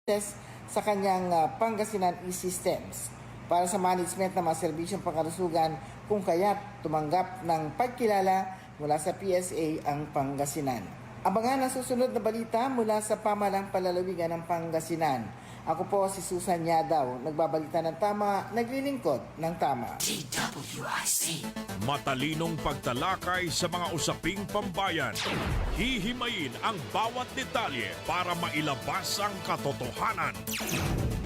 sa kanyang Pangasinan e-Systems para sa management ng mga serbisyong pangkalusugan kung kaya't tumanggap ng pagkilala mula sa PSA ang Pangasinan. Abangan ang susunod na balita mula sa pamahalang palalawigan ng Pangasinan. Ako po si Susan Yadaw, nagbabalita ng tama, naglilingkod ng tama. DWIC. Matalinong pagtalakay sa mga usaping pambayan. Hihimayin ang bawat detalye para mailabas ang katotohanan.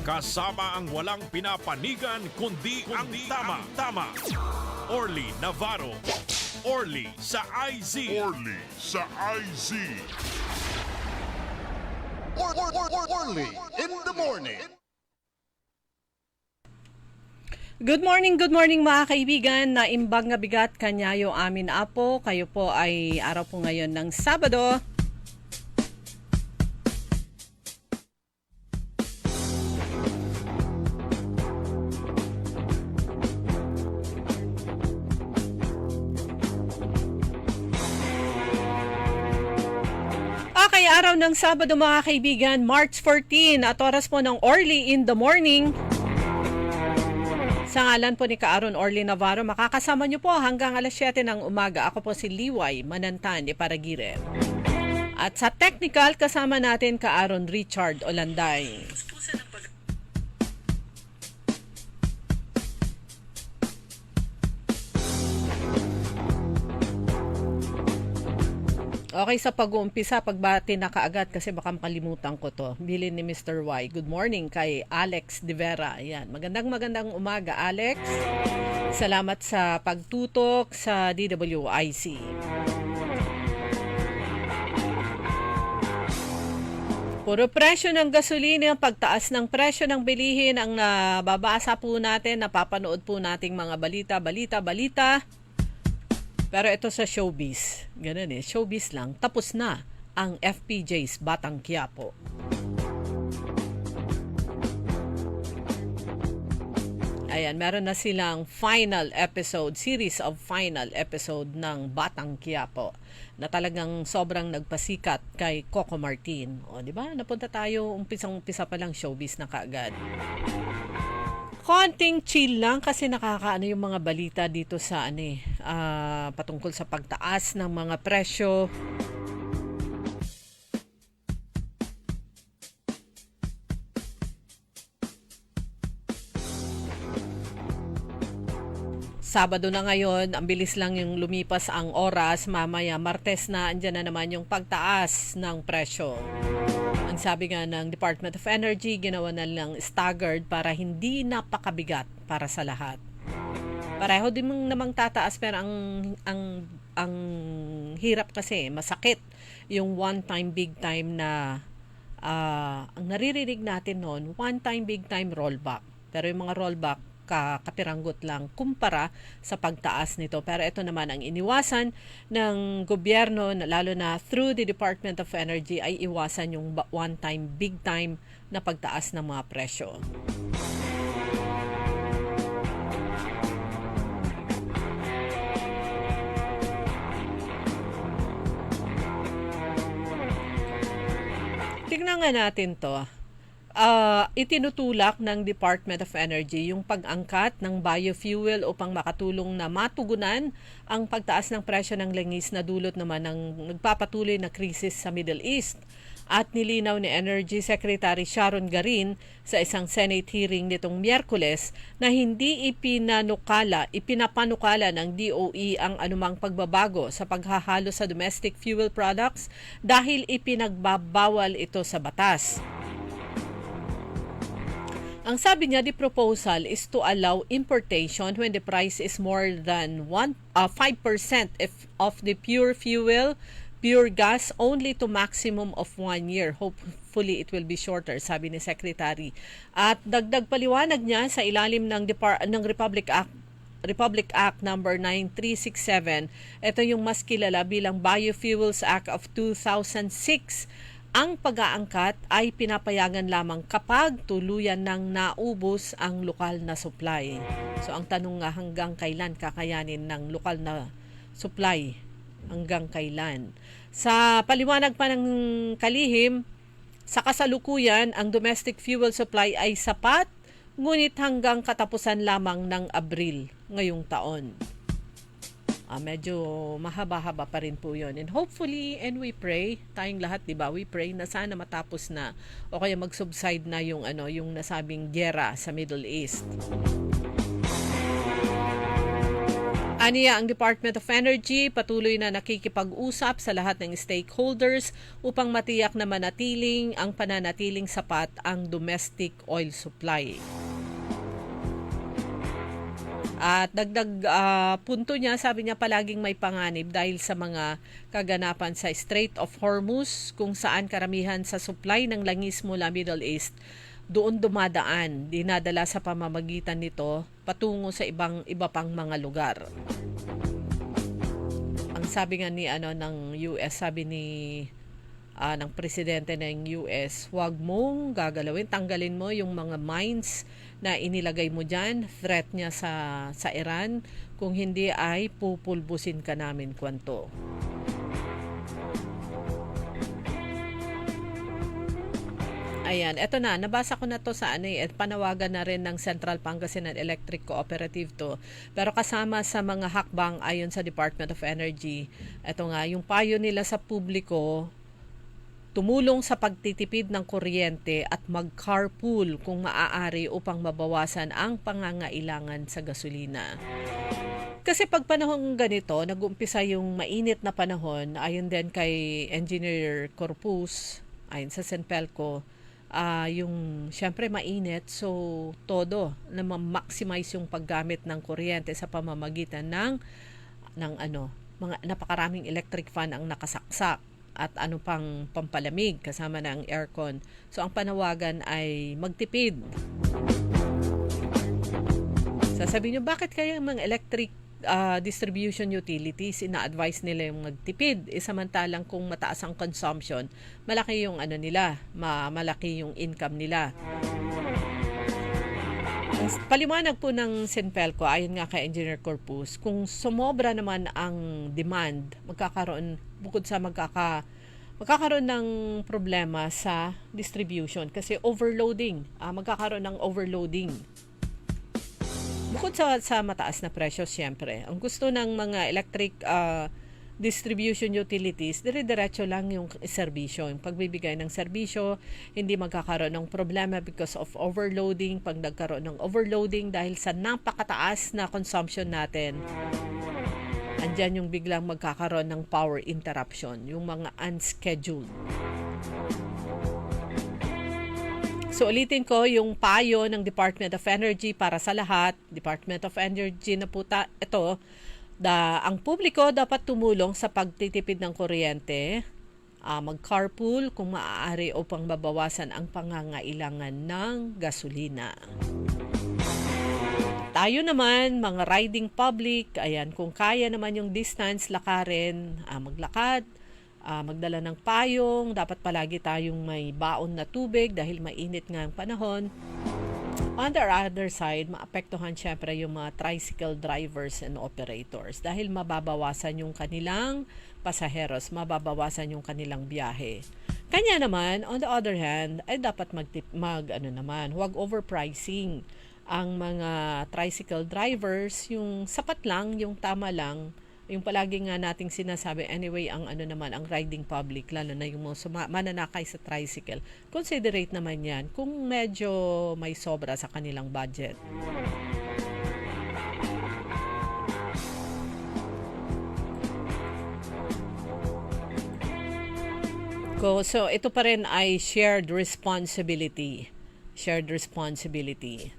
Kasama ang walang pinapanigan kundi ang tama. Orly Navarro. Orly sa IZ. Orly sa IZ. Orly in the morning. Good morning mga kaibigan. Naimbag nga bigat kanyayo amin apo. Kayo po ay araw po ngayon ng Sabado. Okay, araw ng Sabado mga kaibigan, March 14 at oras po ng Orly in the morning. Sa ngalan po ni Kaaron Orly Navarro, makakasama niyo po hanggang alas 7 ng umaga. Ako po si Liway Manantan de Paragire. At sa technical, kasama natin Kaaron Richard Olanday. Okay, sa pag-uumpisa, pagbati na kaagad kasi baka makalimutan ko to. Bilin ni Mr. Y. Good morning kay Alex De Vera. Ayan. Magandang umaga, Alex. Salamat sa pagtutok sa DWIC. Puro presyo ng gasolina, pagtaas ng presyo ng bilihin ang nababasa po natin, napapanood po nating mga balita. Pero ito sa showbiz, ganun showbiz lang, tapos na ang FPJ's Batang Quiapo. Ayan, meron na silang series of final episode ng Batang Quiapo na talagang sobrang nagpasikat kay Coco Martin. O, di ba? Napunta tayo, umpisa pa lang showbiz na kaagad. Konting chill lang kasi nakakaano yung mga balita dito sa patungkol sa pagtaas ng mga presyo. Sabado na ngayon, ang bilis lang yung lumipas ang oras. Mamaya, Martes na, andyan na naman yung pagtaas ng presyo. Ang sabi nga ng Department of Energy, ginawa na lang staggered para hindi napakabigat para sa lahat. Pareho din namang tataas pero ang hirap kasi, masakit yung one time big time na ang naririnig natin noon, one time big time rollback. Pero yung mga rollback kapiranggot lang kumpara sa pagtaas nito. Pero ito naman ang iniwasan ng gobyerno, lalo na through the Department of Energy, ay iwasan yung one-time, big-time na pagtaas ng mga presyo. Tignan nga natin to. Itinutulak ng Department of Energy yung pag-angkat ng biofuel upang makatulong na matugunan ang pagtaas ng presyo ng langis na dulot naman ng nagpapatuloy na krisis sa Middle East. At nilinaw ni Energy Secretary Sharon Garin sa isang Senate hearing nitong Miyerkules na hindi ipinapanukala ng DOE ang anumang pagbabago sa paghahalo sa domestic fuel products dahil ipinagbabawal ito sa batas. Ang sabi niya, the proposal is to allow importation when the price is more than 5% of the pure fuel, pure gas, only to maximum of 1 year. Hopefully, it will be shorter, sabi ni Secretary. At dagdag paliwanag niya sa ilalim ng Republic Act number 9367. Ito yung mas kilala bilang Biofuels Act of 2006. Ang pag-aangkat ay pinapayagan lamang kapag tuluyan ng naubos ang lokal na supply. So ang tanong nga, hanggang kailan kakayanin ng lokal na supply? Hanggang kailan? Sa paliwanag pa ng kalihim, Sa kasalukuyan, ang domestic fuel supply ay sapat, ngunit hanggang katapusan lamang ng Abril ngayong taon. Medyo mahaba-haba pa rin po yun. And hopefully, and we pray, tayong lahat, di ba? We pray na sana matapos na o kaya mag-subside na yung nasabing gyera sa Middle East. Aniya, ang Department of Energy patuloy na nakikipag-usap sa lahat ng stakeholders upang matiyak na manatiling ang pananatiling sapat ang domestic oil supply. At dagdag punto niya, sabi niya palaging may panganib dahil sa mga kaganapan sa Strait of Hormuz kung saan karamihan sa supply ng langis mula Middle East doon dumadaan, dinadala sa pamamagitan nito patungo sa iba pang mga lugar. Ang sabi nga ng US, sabi ng presidente ng US, huwag mong gagalawin, tanggalin mo yung mga mines na inilagay mo dyan, threat niya sa Iran, kung hindi ay pupulbusin ka namin kwanto. Ayan, eto na, nabasa ko na to sa at panawagan na rin ng Central Pangasinan Electric Cooperative to. Pero kasama sa mga hakbang ayon sa Department of Energy, eto nga, yung payo nila sa publiko, tumulong sa pagtitipid ng kuryente at mag-carpool kung maaari upang mabawasan ang pangangailangan sa gasolina. Kasi pag panahong ganito, nag-uumpisa yung mainit na panahon, ayon din kay Engineer Corpus, ayon sa Senpelco, yung syempre mainit, so todo na ma-maximize yung paggamit ng kuryente sa pamamagitan ng mga napakaraming electric fan ang nakasaksak at pang pampalamig kasama ng aircon. So ang panawagan ay magtipid. Sasabihin nyo, bakit kaya mga electric distribution utilities ina-advise nila yung magtipid? Samantalang kung mataas ang consumption, malaki yung malaki yung income nila. Paliwanag po ng Senpelco, ayon nga kay Engineer Corpus, kung sumobra naman ang demand, bukod sa magkakaroon ng problema sa distribution kasi overloading, magkakaroon ng overloading. Bukod sa mataas na presyo, siyempre, ang gusto ng mga electric distribution utilities, dire-diretso lang yung serbisyo. Yung pagbibigay ng serbisyo, hindi magkakaroon ng problema because of overloading. Pag nagkaroon ng overloading dahil sa napakataas na consumption natin, andyan yung biglang magkakaroon ng power interruption, yung mga unscheduled. So ulitin ko yung payo ng Department of Energy para sa lahat. Department of Energy na po ito, ang publiko dapat tumulong sa pagtitipid ng kuryente, mag-carpool kung maaari upang mabawasan ang pangangailangan ng gasolina. Tayo naman, mga riding public, ayan, kung kaya naman yung distance, lakarin, maglakad, magdala ng payong, dapat palagi tayong may baon na tubig dahil mainit nga ang panahon. On the other side, maapektuhan syempre yung mga tricycle drivers and operators dahil mababawasan yung kanilang pasaheros, mababawasan yung kanilang biyahe. Kanya naman, on the other hand, ay dapat huwag overpricing ang mga tricycle drivers, yung sapat lang, yung tama lang, yung palagi nga nating sinasabi, anyway, ang ang riding public, lalo na yung mga mananakay sa tricycle, considerate naman yan kung medyo may sobra sa kanilang budget. So, ito pa rin ay shared responsibility. Shared responsibility.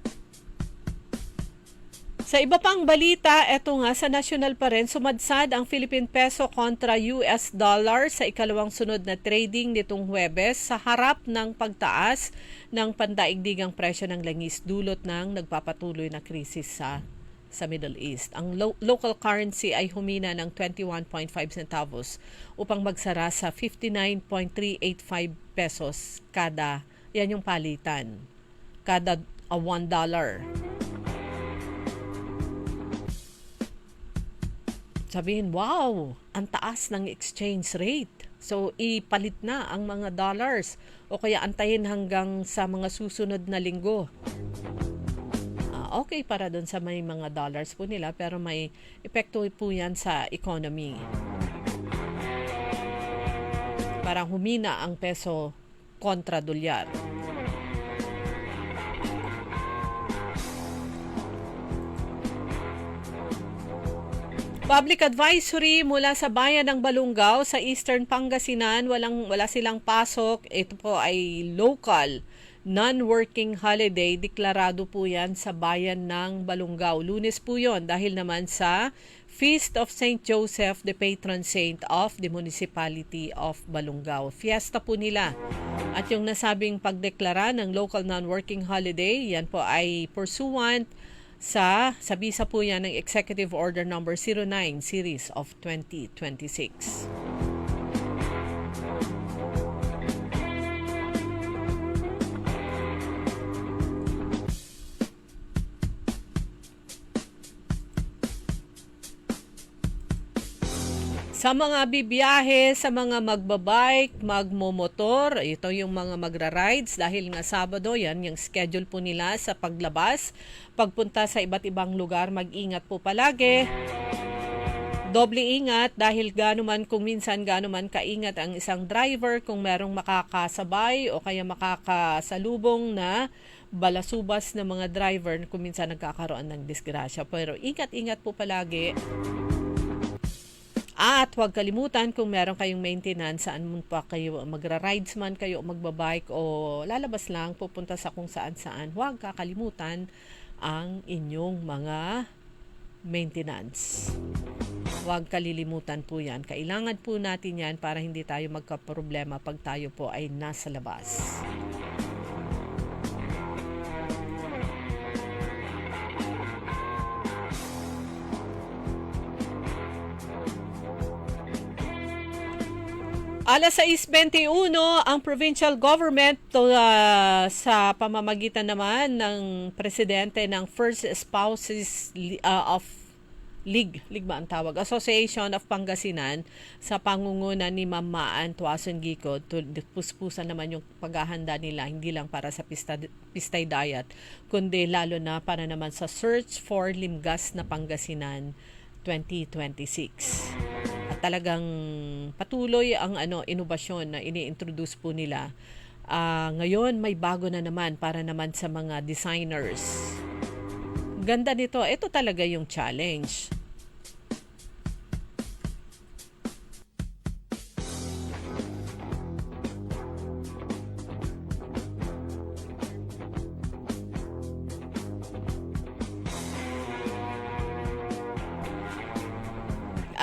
Sa iba pang balita, eto nga sa national pa rin, sumadsad ang Philippine Peso kontra US dollar sa ikalawang sunod na trading nitong Huwebes sa harap ng pagtaas ng pandaigdigang presyo ng langis dulot ng nagpapatuloy na krisis sa Middle East. Ang local currency ay humina ng 21.5 centavos upang magsara sa 59.385 pesos yan yung palitan, kada $1. Sabihin, wow, ang taas ng exchange rate. So ipalit na ang mga dollars o kaya antayin hanggang sa mga susunod na linggo. Okay para doon sa may mga dollars po nila pero may epekto po yan sa economy. Parang humina ang peso kontra dolyar. Public advisory mula sa bayan ng Balungaw sa Eastern Pangasinan, wala silang pasok. Ito po ay local non-working holiday. Deklarado po yan sa bayan ng Balungaw. Lunes po yon dahil naman sa Feast of St. Joseph, the patron saint of the municipality of Balungaw. Fiesta po nila. At yung nasabing pagdeklara ng local non-working holiday, yan po ay pursuant sa bisa po yan ng Executive Order number 09 series of 2026. Sa mga bibiyahe, sa mga magbabike, magmomotor, ito yung mga magra-rides dahil nga Sabado, yan yung schedule po nila sa paglabas. Pagpunta sa iba't ibang lugar, mag-ingat po palagi. Doble ingat dahil kung minsan gaano man kaingat ang isang driver kung merong makakasabay o kaya makakasalubong na balasubas ng mga driver kung minsan nagkakaroon ng disgrasya. Pero ingat-ingat po palagi. At huwag kalimutan kung meron kayong maintenance, saan mo pa kayo magra-rides man kayo o magbabike o lalabas lang pupunta sa kung saan-saan, huwag kakalimutan ang inyong mga maintenance. Huwag kalilimutan po yan. Kailangan po natin yan para hindi tayo magkaproblema pag tayo po ay nasa labas. Alas 6:21, ang provincial government sa pamamagitan naman ng presidente ng First Spouses of League ba ang tawag? Association of Pangasinan sa pangunguna ni Ma'am Maan Tuason Gico, puspusan naman yung paghahanda nila hindi lang para sa Pistay Diet, kundi lalo na para naman sa Search for Limgas na Pangasinan 2026. At talagang patuloy ang inobasyon na ini-introduce po nila. Ngayon may bago na naman para naman sa mga designers. Ganda nito. Ito talaga yung challenge.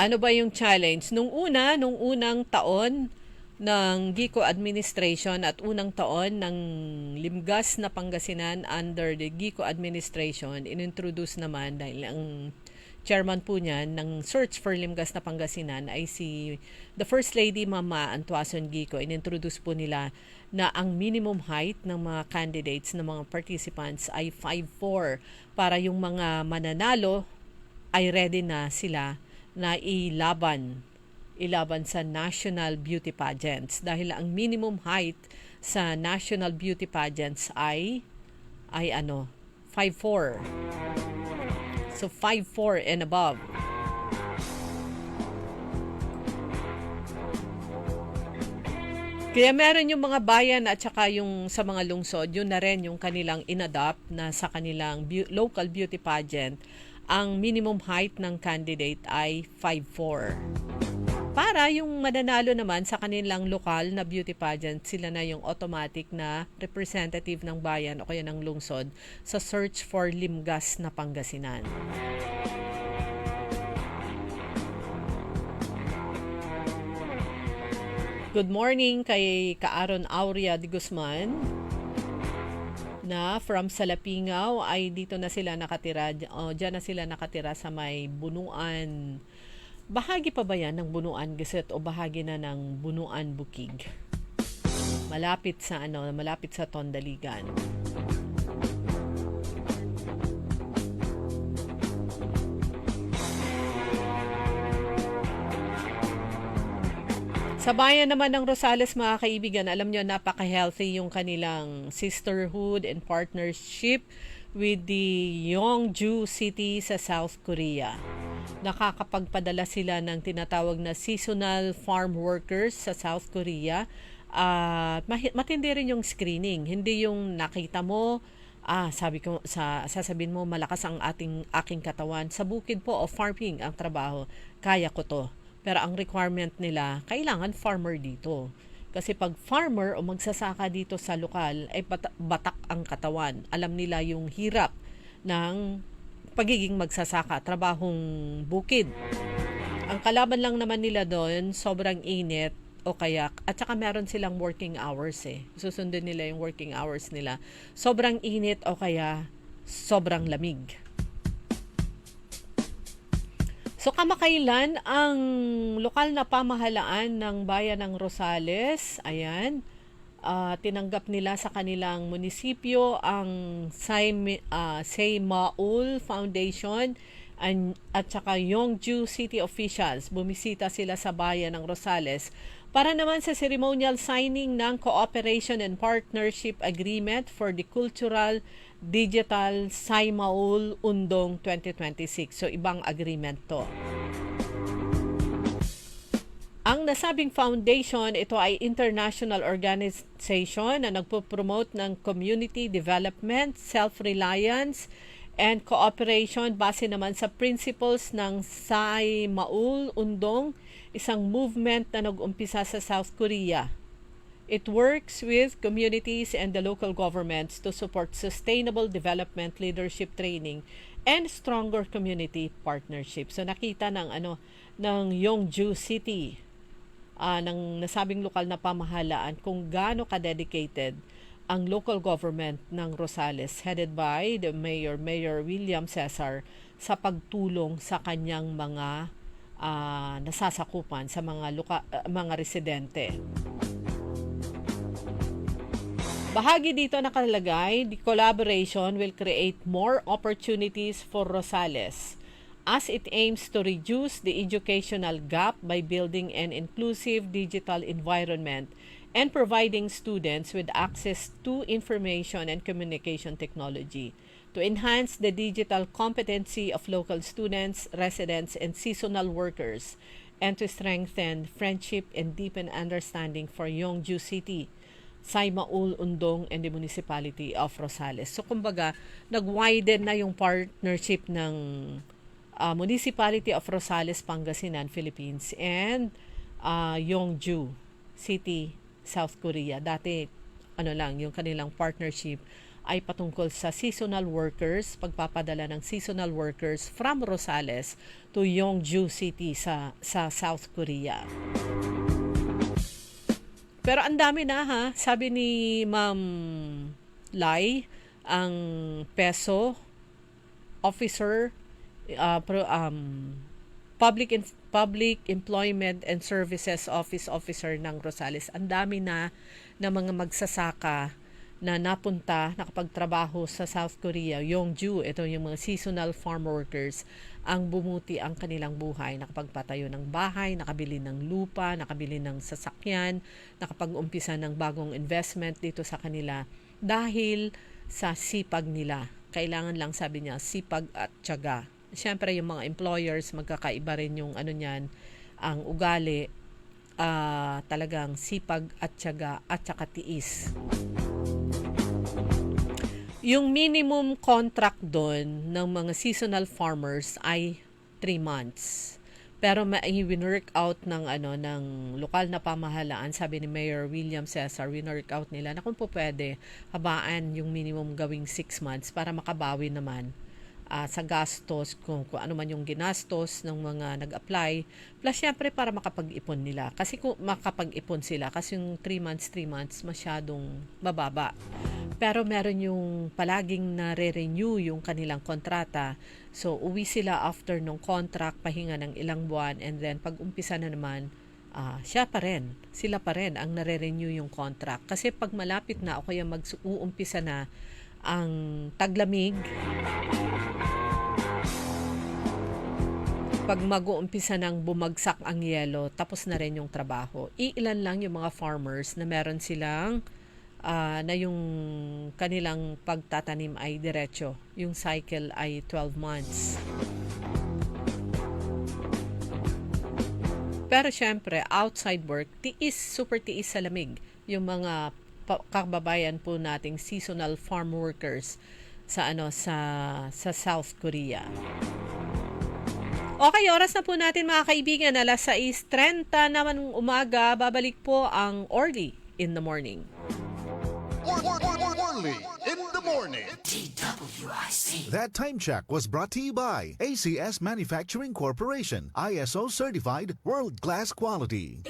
Ano ba yung challenge? Nung unang taon ng Gico administration at unang taon ng Limgas na Pangasinan under the Gico administration, inintroduce naman dahil ang chairman po niyan ng Search for Limgas na Pangasinan ay si the First Lady Mama Antuason Gico. Inintroduce po nila na ang minimum height ng mga candidates, ng mga participants ay 5'4", para yung mga mananalo ay ready na sila na ilaban sa national beauty pageants dahil ang minimum height sa national beauty pageants ay 5'4". So 5'4" and above. Kaya meron yung mga bayan at saka yung sa mga lungsod, yun na rin yung kanilang inadopt na sa kanilang local beauty pageant. Ang minimum height ng candidate ay 5'4". Para yung mananalo naman sa kanilang lokal na beauty pageant, sila na yung automatic na representative ng bayan o kaya ng lungsod sa Search for Limgas na Pangasinan. Good morning kay Kaaron Aurea de Guzman na from Salapingaw ay dito na sila nakatira. Diyan na sila nakatira sa may Bunuan. Bahagi pa ba yan ng Bunuan Gazette o bahagi na ng Bunuan Bukig? Malapit sa Tondaligan. Sa Sa bayan naman ng Rosales, mga kaibigan, alam nyo, napaka-healthy yung kanilang sisterhood and partnership with the Yeongju City sa South Korea. Nakakapagpadala sila ng tinatawag na seasonal farm workers sa South Korea. Matindi rin yung screening. Hindi yung nakita mo, sasabihin mo malakas ang aking katawan. Sa bukid po o farming ang trabaho, kaya ko to. Pero ang requirement nila, kailangan farmer dito. Kasi pag farmer o magsasaka dito sa lokal, ay batak ang katawan. Alam nila yung hirap ng pagiging magsasaka, trabahong bukid. Ang kalaban lang naman nila doon, sobrang init o kaya, at saka meron silang working hours Susundin nila yung working hours nila. Sobrang init o kaya sobrang lamig. So kamakailan ang lokal na pamahalaan ng bayan ng Rosales, ayan, tinanggap nila sa kanilang munisipyo ang Seymaul Foundation at saka Yeongju City officials. Bumisita sila sa bayan ng Rosales para naman sa ceremonial signing ng Cooperation and Partnership Agreement for the Cultural Digital Seymaul Undong 2026. So, ibang agreement to. Ang nasabing foundation, ito ay international organization na nagpo-promote ng community development, self-reliance, and cooperation base naman sa principles ng Seymaul Undong, isang movement na nag-umpisa sa South Korea. It works with communities and the local governments to support sustainable development, leadership training, and stronger community partnership. So nakita ng Yeongju City, ng nasabing lokal na pamahalaan kung gaano ka-dedicated ang local government ng Rosales headed by the Mayor William Cesar sa pagtulong sa kanyang mga nasasakupan sa mga residente. Bahagi dito nakalagay, the collaboration will create more opportunities for Rosales as it aims to reduce the educational gap by building an inclusive digital environment and providing students with access to information and communication technology to enhance the digital competency of local students, residents, and seasonal workers, and to strengthen friendship and deepen understanding for Yeongju City, Seymaul Undong, and the Municipality of Rosales. So kumbaga, nag-widen na yung partnership ng Municipality of Rosales, Pangasinan, Philippines, and Yeongju City, South Korea. Dati, yung kanilang partnership ay patungkol sa seasonal workers, pagpapadala ng seasonal workers from Rosales to Yeongju City sa South Korea. Pero ang dami na sabi ni Ma'am Lai, ang PESO officer, Public Employment and Services Officer ng Rosales. Ang dami na mga magsasaka na napunta, nakapagtrabaho sa South Korea, Yeongju, ito yung mga seasonal farm workers, ang bumuti ang kanilang buhay, nakapagpatayo ng bahay, nakabili ng lupa, nakabili ng sasakyan, nakapag-umpisa ng bagong investment dito sa kanila dahil sa sipag nila. Kailangan lang, sabi niya, sipag at tiyaga. Siyempre, yung mga employers, magkakaiba rin yung ang ugali, talagang sipag at tiyaga at saka tiis. Yung minimum contract doon ng mga seasonal farmers ay 3 months. Pero winwork out ng lokal na pamahalaan, sabi ni Mayor William Cesar, winwork out nila na kung po pwede, habaan yung minimum gawing 6 months para makabawi naman sa gastos, kung ano man yung ginastos ng mga nag-apply, plus syempre para makapag-ipon nila. Kasi kung makapag-ipon sila, kasi yung 3 months, masyadong mababa. Pero meron yung palaging nare-renew yung kanilang kontrata. So, uwi sila after nung contract, pahinga ng ilang buwan, and then pag umpisa na naman, sila pa rin ang nare-renew yung contract. Kasi pag malapit na o kaya mag-uumpisa na ang taglamig, pag mag-uumpisa ng bumagsak ang yelo, tapos na rin yung trabaho. Iilan lang yung mga farmers na meron silang na yung kanilang pagtatanim ay diretso. Yung cycle ay 12 months. Pero syempre, outside work, super tiis sa lamig. Yung mga kababayan po nating seasonal farm workers sa South Korea. Okay, oras na po natin mga kaibigan. Alas 6:30 naman ng umaga, babalik po ang Orly in the Morning. Orly in the morning. That time check was brought to you by ACS Manufacturing Corporation, ISO certified world-class quality.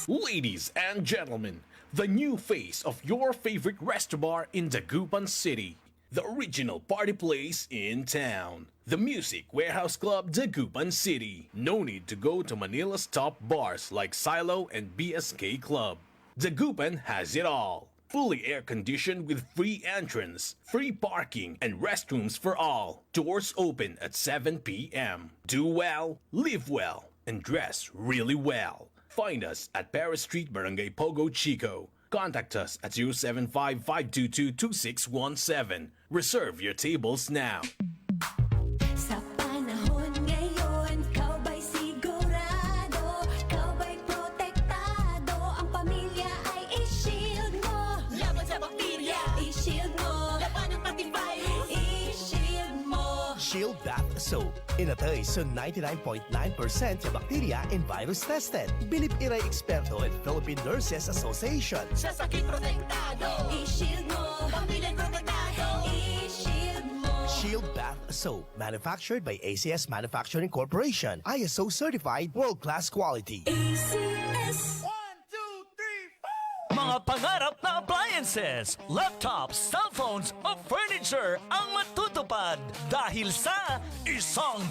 Ladies and gentlemen, the new face of your favorite restaurant in Dagupan City. The original party place in town. The Music Warehouse Club Dagupan City. No need to go to Manila's top bars like Silo and BSK Club. Dagupan has it all. Fully air-conditioned with free entrance, free parking, and restrooms for all. Doors open at 7 p.m. Do well, live well, and dress really well. Find us at Paris Street, Barangay Pogo Chico. Contact us at 075-522-2617. Reserve your tables now. Sa panahon ngayon, ikaw ba'y sigurado? Ikaw ba'y protektado? Ang pamilya ay i-shield mo. Laban sa bakterya, i-shield mo. Laban ng pati virus, i-shield mo. Shield Bath Soap. Inatay sa 99.9% sa bacteria and virus tested. Bilip Iray Experto at Philippine Nurses Association. Sa sakit protektado, i-shield mo. Pamilya protektado, i-shield mo. Shield Bath Soap. Manufactured by ACS Manufacturing Corporation. ISO certified world-class quality. ACS. Mga pangarap na appliances, laptops, cellphones o furniture ang matutupad dahil sa ₱1.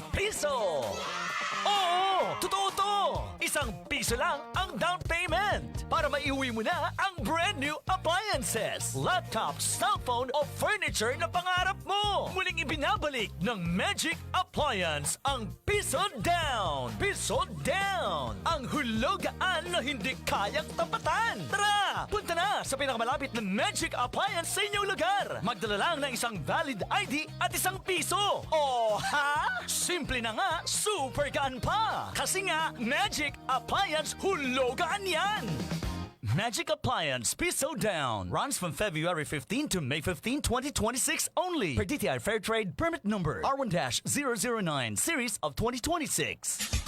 Oo, totoo to! ₱1 lang ang down payment para maiuwi mo na ang brand new appliances, laptops, cellphone o furniture na pangarap mo. Muling ibinabalik ng Magic Appliance ang piso down. Piso down! Ang hulugaan na hindi kayang tapatan. Tara! Punta na sa pinakamalapit na Magic Appliance sa inyong lugar. Magdala lang ng isang valid ID at ₱1. O ha? Simple na nga, super gaan pa. Kasi nga, Magic Appliance hulugaan yan. Magic Appliance Piso Down runs from February 15 to May 15, 2026 only. Per DTI Fair Trade Permit Number R1-009 Series of 2026.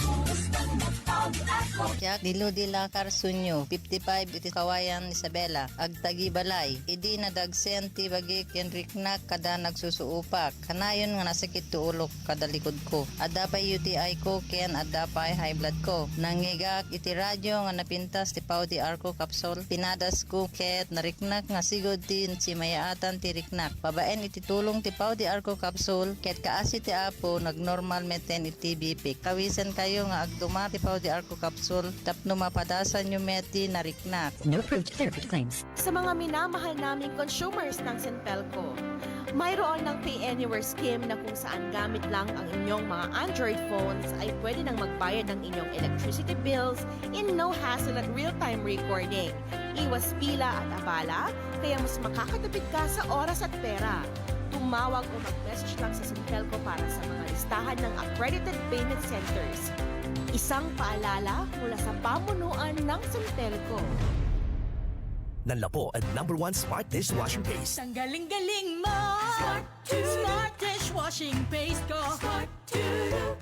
Yak Diludila Carsunyo 55 iti Kawayan Isabela Agtagi Balay idi nadagsen ti bagik ken riknak kada nagsusuupak kanayon nga nasakit tuulok kada likod ko adapay UTI ko ken adapay high blood ko nangigak iti radyo nga napintas ti Paudi Arco Capsule pinadas ko ket nariknak nga sigod tin si mayaatan ti riknak babaen iti tulong ti Paudi Arco Capsule ket kaasi ti apo nagnormal meten iti BP kawisan kayo nga agduma ti Paudi Arco Capsule tapno mapadasan yung meti na riknak. No approved therapy claims. Sa mga minamahal naming consumers ng Sintelco, mayroon ng Pay Anywhere scheme na kung saan gamit lang ang inyong mga Android phones ay pwede nang magbayad ng inyong electricity bills in no hassle at real-time recording. Iwas pila at abala, kaya mas makakatipid ka sa oras at pera. Tumawag o mag-message lang sa Sintelco para sa mga listahan ng accredited payment centers. Isang paalala mula sa pamunuan ng Sintelco. Nanlapo ang #1 Smart Dishwashing Paste. Ang galing-galing mo! Smart dishwashing paste ko!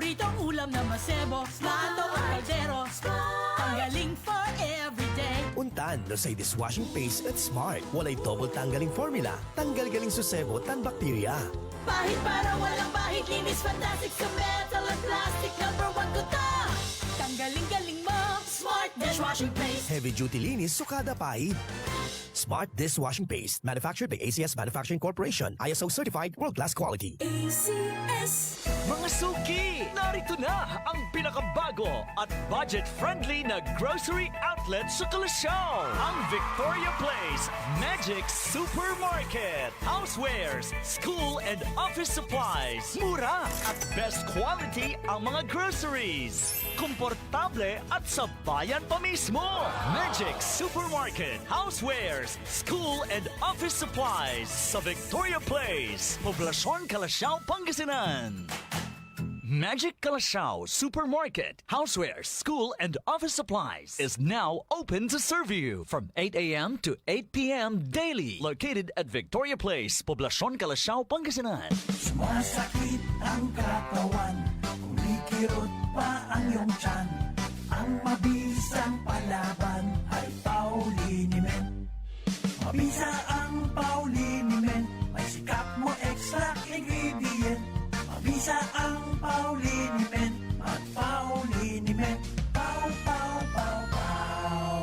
Pritong ulam na masebo, plato o kaldero. Ang galing for everyday. Untan no say dishwashing paste at Smart. Walay double tanggaling formula. Tanggal-galing susebo tan bakterya. Bahid para walang bahid, linis fantastic sa metal at plastic. #1 ko ta! Ang galing-galing mo! Smart dishwashing paste. Heavy duty linis sukada pahid. Smart Dishwashing Paste, manufactured by ACS Manufacturing Corporation, ISO certified world-class quality. Mga suki, narito na ang pinakabago at budget-friendly na grocery outlet sa Kalasyaw. Ang Victoria Place Magic Supermarket. Housewares, school and office supplies. Mura at best quality ang mga groceries. Komportable at sa bayan pa mismo. Magic Supermarket. Housewares, school and office supplies sa Victoria Place. Poblasyon Kalasyaw, Pangasinan. Magic Kalasyaw Supermarket, Housewares, School and Office Supplies is now open to serve you from 8 a.m. to 8 p.m. daily. Located at Victoria Place, Poblasyon Kalasyaw, Pangasinan. Sumasakit ang katawan, kumikirot pa ang iyong tiyan. Ang mabisang palaban ay Pauliniment. Mabisa ang Pauliniment, may sikap mo extra ingredient. Mabisa ang Pauliniment, at Pauliniment. Pau, pau, pau, pau.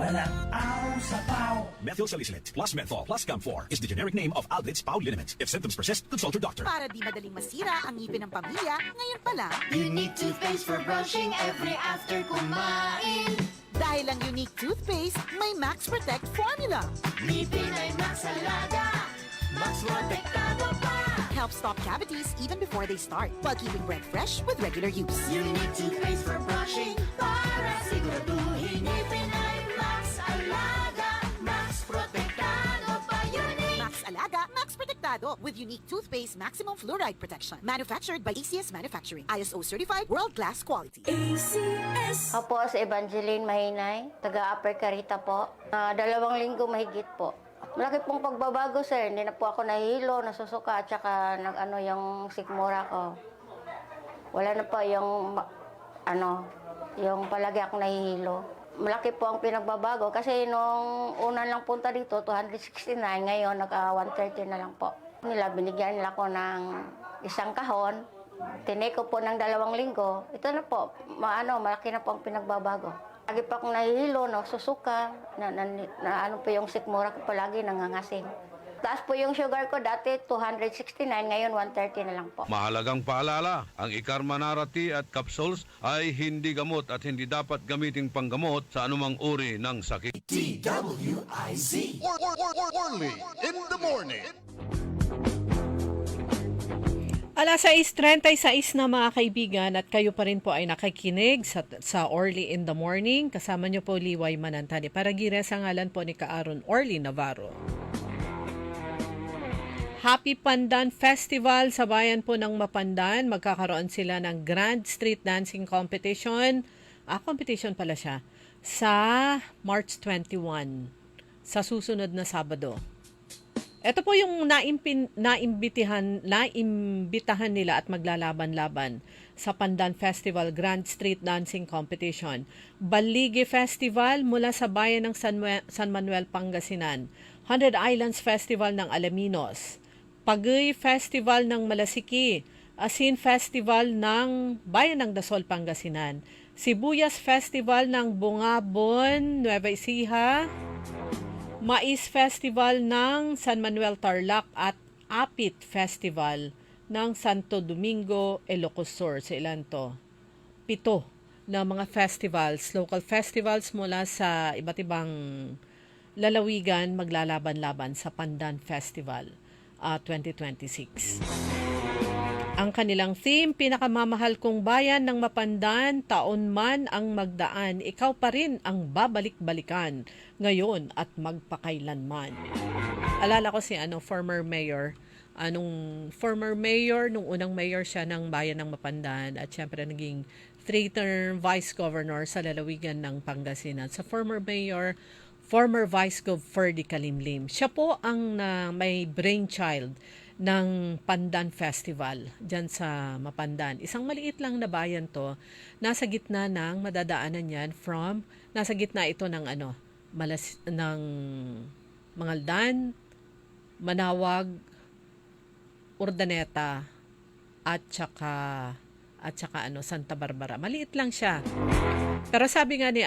Walang aw sa pau. Methyl salicylate plus menthol plus camphor is the generic name of Alvid's Pauliniment. If symptoms persist, consult your doctor. Para di madaling masira ang ngipin ng pamilya, ngayon pa lang. Unique toothpaste for brushing every after kumain. Dahil ang unique toothpaste, may Max Protect formula. Ngipin ay Max Alaga, Max Protektado pa. Helps stop cavities even before they start, while keeping breath fresh with regular use. Unique toothpaste for brushing para siguraduhin ngipin ay Max Alaga, Max Protektado pa. Unique Max Alaga, Max Protectado with unique toothpaste maximum fluoride protection. Manufactured by ACS Manufacturing. ISO certified world-class quality. ACS. Ako si Evangeline Mahinay, taga Upper Carita po. 2 linggo mahigit po. Malaki pong pagbabago, sir. Hindi na po ako nahihilo, nasusuka, at saka yung sikmura ko. Wala na po yung palagi ako nahihilo. Malaki po ang pinagbabago kasi nung una lang punta dito, 269, ngayon naka-130 na lang po. Binigyan nila ko ng isang kahon, tinake ko po ng 2 linggo. Ito na po, malaki na po ang pinagbabago. Lagi pa akong nahihilo, susuka, po yung sikmura ko palagi nangangasing. Taas po yung sugar ko dati 269, ngayon 130 na lang po. Mahalagang paalala, ang Ikarmanarati at capsules ay hindi gamot at hindi dapat gamiting panggamot sa anumang uri ng sakit. DWIZ. Orly in the morning. Alas 6:36 na mga kaibigan at kayo pa rin po ay nakikinig sa Orly in the Morning. Kasama niyo po Liway Manantani. Paragire sa ngalan po ni Kaaron Orly Navarro. Happy Pandan Festival sa bayan po ng Mapandan. Magkakaroon sila ng Grand Street Dancing Competition. Competition pala siya. Sa March 21. Sa susunod na Sabado. Ito po yung naimbitahan nila at maglalaban-laban sa Pandan Festival Grand Street Dancing Competition. Balige Festival mula sa bayan ng San Manuel, Pangasinan. 100 Islands Festival ng Alaminos. Pagay Festival ng Malasiki. Asin Festival ng Bayan ng Dasol, Pangasinan. Sibuyas Festival ng Bungabon, Nueva Ecija. Mais Festival ng San Manuel, Tarlac at Apit Festival ng Santo Domingo, Ilocos Sur. Sa ilan to? 7 na mga festivals, local festivals mula sa iba't ibang lalawigan maglalaban-laban sa Pandan Festival 2026. Ang kanilang theme, pinakamamahal kong bayan ng Mapandan, taon man ang magdaan, ikaw pa rin ang babalik-balikan ngayon at magpakailanman. Alala ko si former mayor, nung unang mayor siya ng bayan ng Mapandan at syempre naging 3-term vice governor sa lalawigan ng Pangasinan. Sa former vice gov Ferdy Kalimlim. Siya po ang may brainchild ng Pandan Festival dyan sa Mapandan. Isang maliit lang na bayan to, nasa gitna ng madadaanan yan nasa gitna ito ng ng Mangaldan, Manawag, Urdaneta at saka Santa Barbara. Maliit lang siya. Pero sabi nga ni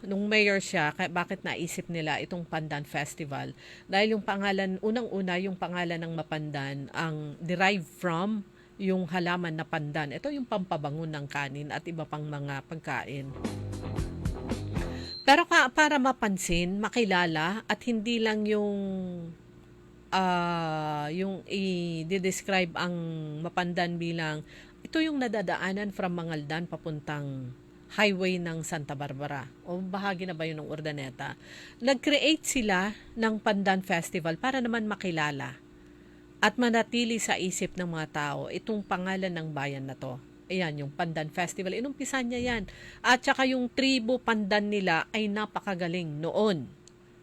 nung mayor siya, bakit naisip nila itong Pandan Festival? Dahil yung pangalan, unang-una yung pangalan ng Mapandan ang derived from yung halaman na pandan. Ito yung pampabango ng kanin at iba pang mga pagkain. Pero para mapansin, makilala at hindi lang yung i-describe ang Mapandan bilang ito yung nadadaanan from Mangaldan papuntang highway ng Santa Barbara o bahagi na ba yun ng Urdaneta. Nag-create sila ng Pandan Festival para naman makilala at manatili sa isip ng mga tao itong pangalan ng bayan na to. Ayan, yung Pandan Festival. Inumpisan niya yan. At saka yung tribo Pandan nila ay napakagaling noon.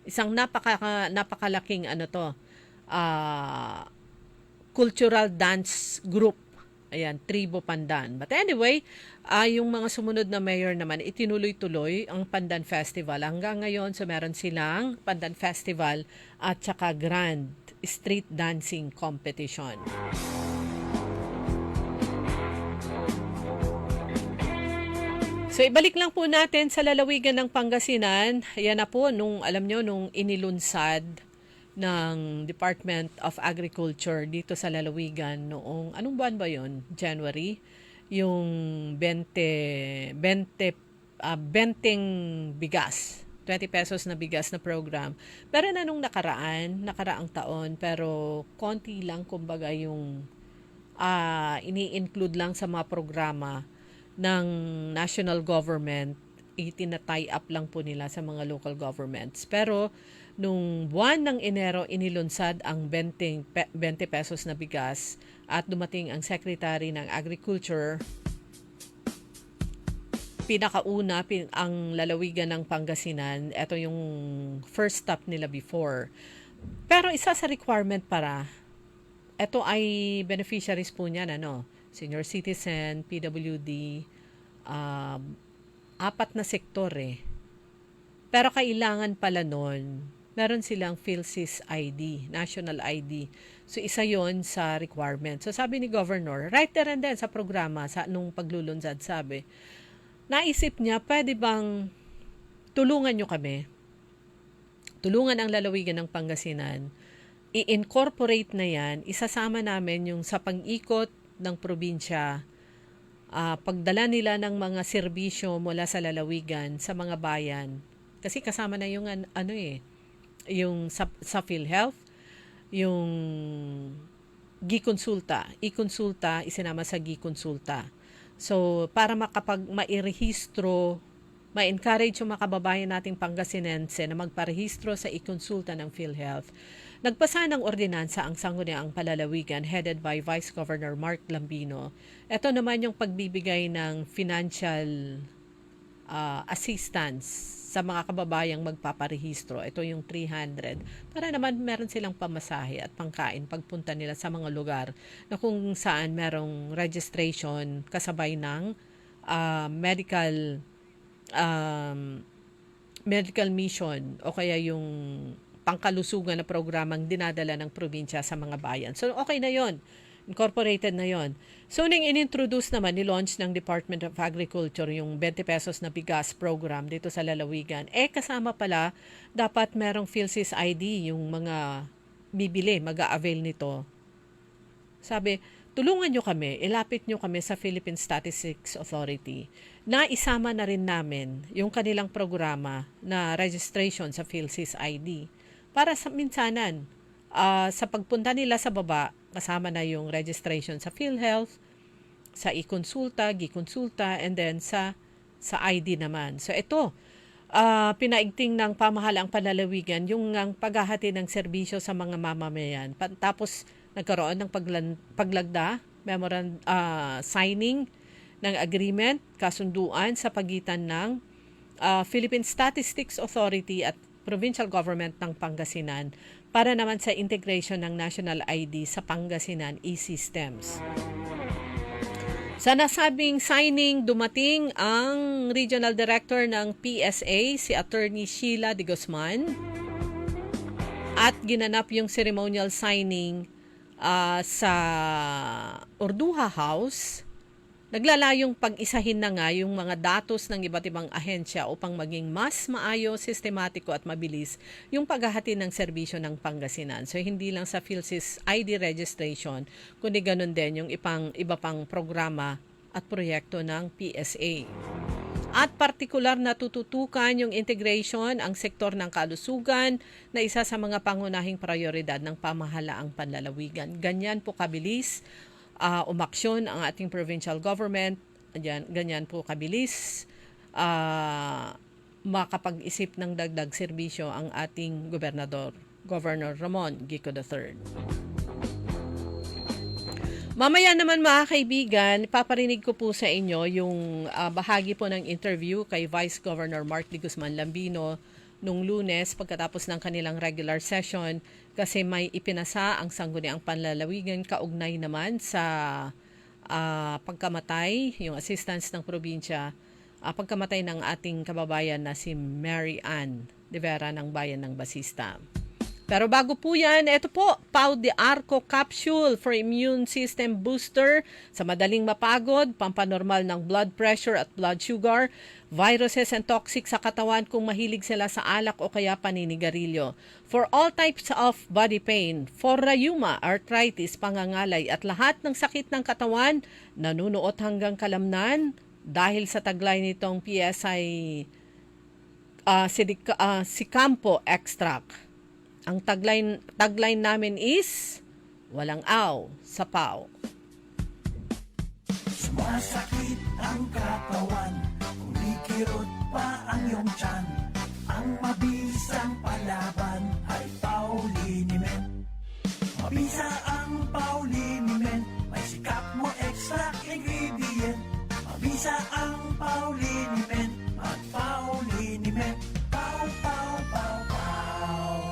Isang napakalaking cultural dance group. Ayan, Tribo Pandan. But anyway, yung mga sumunod na mayor naman, itinuloy-tuloy ang Pandan Festival. Hanggang ngayon, so meron silang Pandan Festival at saka Grand Street Dancing Competition. So ibalik lang po natin sa lalawigan ng Pangasinan. Ayan na po, nung inilunsad ng Department of Agriculture dito sa lalawigan noong, anong buwan ba yon? January, yung 20 bigas, 20 pesos na bigas na program. Pero na nung nakaraang taon, pero konti lang kumbaga yung ini-include lang sa mga programa ng national government, itina-tie up lang po nila sa mga local governments. Pero nung buwan ng Enero, inilunsad ang 20 pesos na bigas at dumating ang Secretary ng Agriculture. Pinakauna, ang lalawigan ng Pangasinan. Ito yung first stop nila before. Pero isa sa requirement ito ay beneficiaries po niyan, senior citizen, PWD, 4 na sektor Pero kailangan pala nun, meron silang PhilSys ID, national ID. So, isa yon sa requirement. So, sabi ni Governor, right there and then sa programa, nung paglulunsad, sabi, naisip niya, pwede bang tulungan nyo kami? Tulungan ang lalawigan ng Pangasinan. I-incorporate na yan, isasama namin yung sa pang-ikot ng probinsya, pagdala nila ng mga serbisyo mula sa lalawigan, sa mga bayan. Kasi kasama na yung yung sa PhilHealth, yung i-consulta, isinama sa i-consulta. So, para mairehistro, ma-encourage yung mga kababayan nating Pangasinense na magparehistro sa i-consulta ng PhilHealth. Nagpasa ng ordinansa ang Sangguniang Palalawigan headed by Vice Governor Mark Lambino. Ito naman yung pagbibigay ng financial assistance sa mga kababayang magpaparehistro. Ito yung 300. Para naman meron silang pamasahe at pangkain pagpunta nila sa mga lugar na kung saan merong registration kasabay ng medical mission o kaya yung pangkalusugan na programang dinadala ng probinsya sa mga bayan. So, okay na yon. Incorporated na yon. So, nang inintroduce naman, ni-launch ng Department of Agriculture yung 20 pesos na bigas program dito sa lalawigan. Kasama pala, dapat merong PhilSys ID yung mga bibili, mag-a-avail nito. Sabi, tulungan nyo kami, ilapit nyo kami sa Philippine Statistics Authority na isama na rin namin yung kanilang programa na registration sa PhilSys ID. Para sa minsanan, sa pagpunta nila sa baba, kasama na yung registration sa PhilHealth, sa i-consulta, gi-consulta, and then sa ID naman. So ito, pinaigting ng pamahalaang panlalawigan yung paghahati ng serbisyo sa mga mamamayan. Tapos nagkaroon ng paglagda, signing ng agreement, kasunduan sa pagitan ng Philippine Statistics Authority at Provincial Government ng Pangasinan para naman sa integration ng National ID sa Pangasinan e-systems. Sa nasabing signing, dumating ang Regional Director ng PSA, si Attorney Sheila de Guzman, at ginanap yung ceremonial signing sa Orduha House Naglalayong pag-isahin na nga yung mga datos ng iba't ibang ahensya upang maging mas maayos, sistematiko at mabilis yung paghahati ng serbisyo ng Pangasinan. So hindi lang sa PhilSys ID registration, kundi ganun din yung iba pang programa at proyekto ng PSA. At partikular na tututukan yung integration ang sektor ng kalusugan na isa sa mga pangunahing prioridad ng pamahalaang panlalawigan. Ganyan po kabilis umaksyon ang ating provincial government, ganyan po kabilis makapag-isip ng dagdag serbisyo ang ating Governor Ramon Gico III. Mamaya naman mga kaibigan, paparinig ko po sa inyo yung bahagi po ng interview kay Vice Governor Mark D. Guzman Lambino nung Lunes pagkatapos ng kanilang regular session kasi may ipinasa ang Sangguniang Panlalawigan kaugnay naman sa pagkamatay, yung assistance ng probinsya, pagkamatay ng ating kababayan na si Mary Ann de Vera ng Bayan ng Basista. Pero bago po yan, ito po, Pau de Arco Capsule for Immune System Booster sa madaling mapagod, pampanormal ng blood pressure at blood sugar, viruses and toxic sa katawan kung mahilig sila sa alak o kaya paninigarilyo. For all types of body pain, for rheuma, arthritis, pangangalay at lahat ng sakit ng katawan, nanunuot hanggang kalamnan dahil sa taglay nitong PSI Sicampo Extract. Ang tagline namin is, walang aw sa Pau. Sumasakit ang katawan, kumikirot pa ang iyong tiyan. Ang mabisang palaban ay Pauliniment. Mabisa ang Pauliniment, may sikap mo extract ingredient. Mabisa ang Pauliniment, at Pauliniment. Pau, pau, pau, pau.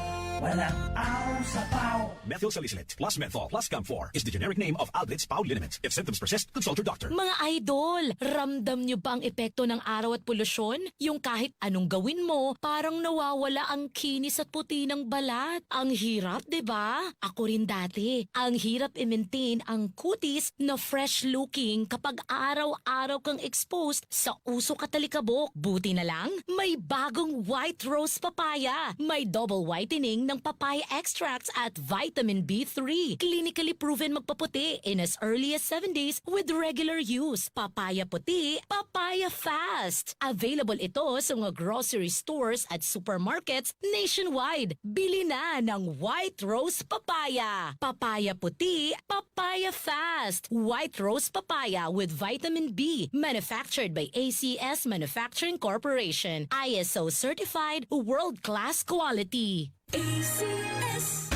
Walang aw sa Pau. Methyl salicylate plus menthol plus camphor is the generic name of Alblitz Pauliniment. If symptoms persist, consult your doctor. Mga idol, ramdam nyo ba ang epekto ng araw at polusyon? Yung kahit anong gawin mo, parang nawawala ang kinis at puti ng balat. Ang hirap, 'di ba? Ako rin dati. Ang hirap i-maintain ang kutis na fresh looking kapag araw-araw kang exposed sa usok at talikabok. Buti na lang, may bagong White Rose Papaya. May double whitening ng papaya extracts at vitamin B3. Clinically proven magpaputi in as early as 7 days with regular use. Papaya puti, papaya fast. Available ito sa mga grocery stores at supermarkets nationwide. Bili na ng White Rose Papaya. Papaya puti, papaya fast. White Rose Papaya with vitamin B. Manufactured by ACS Manufacturing Corporation. ISO certified, world-class quality. ACS.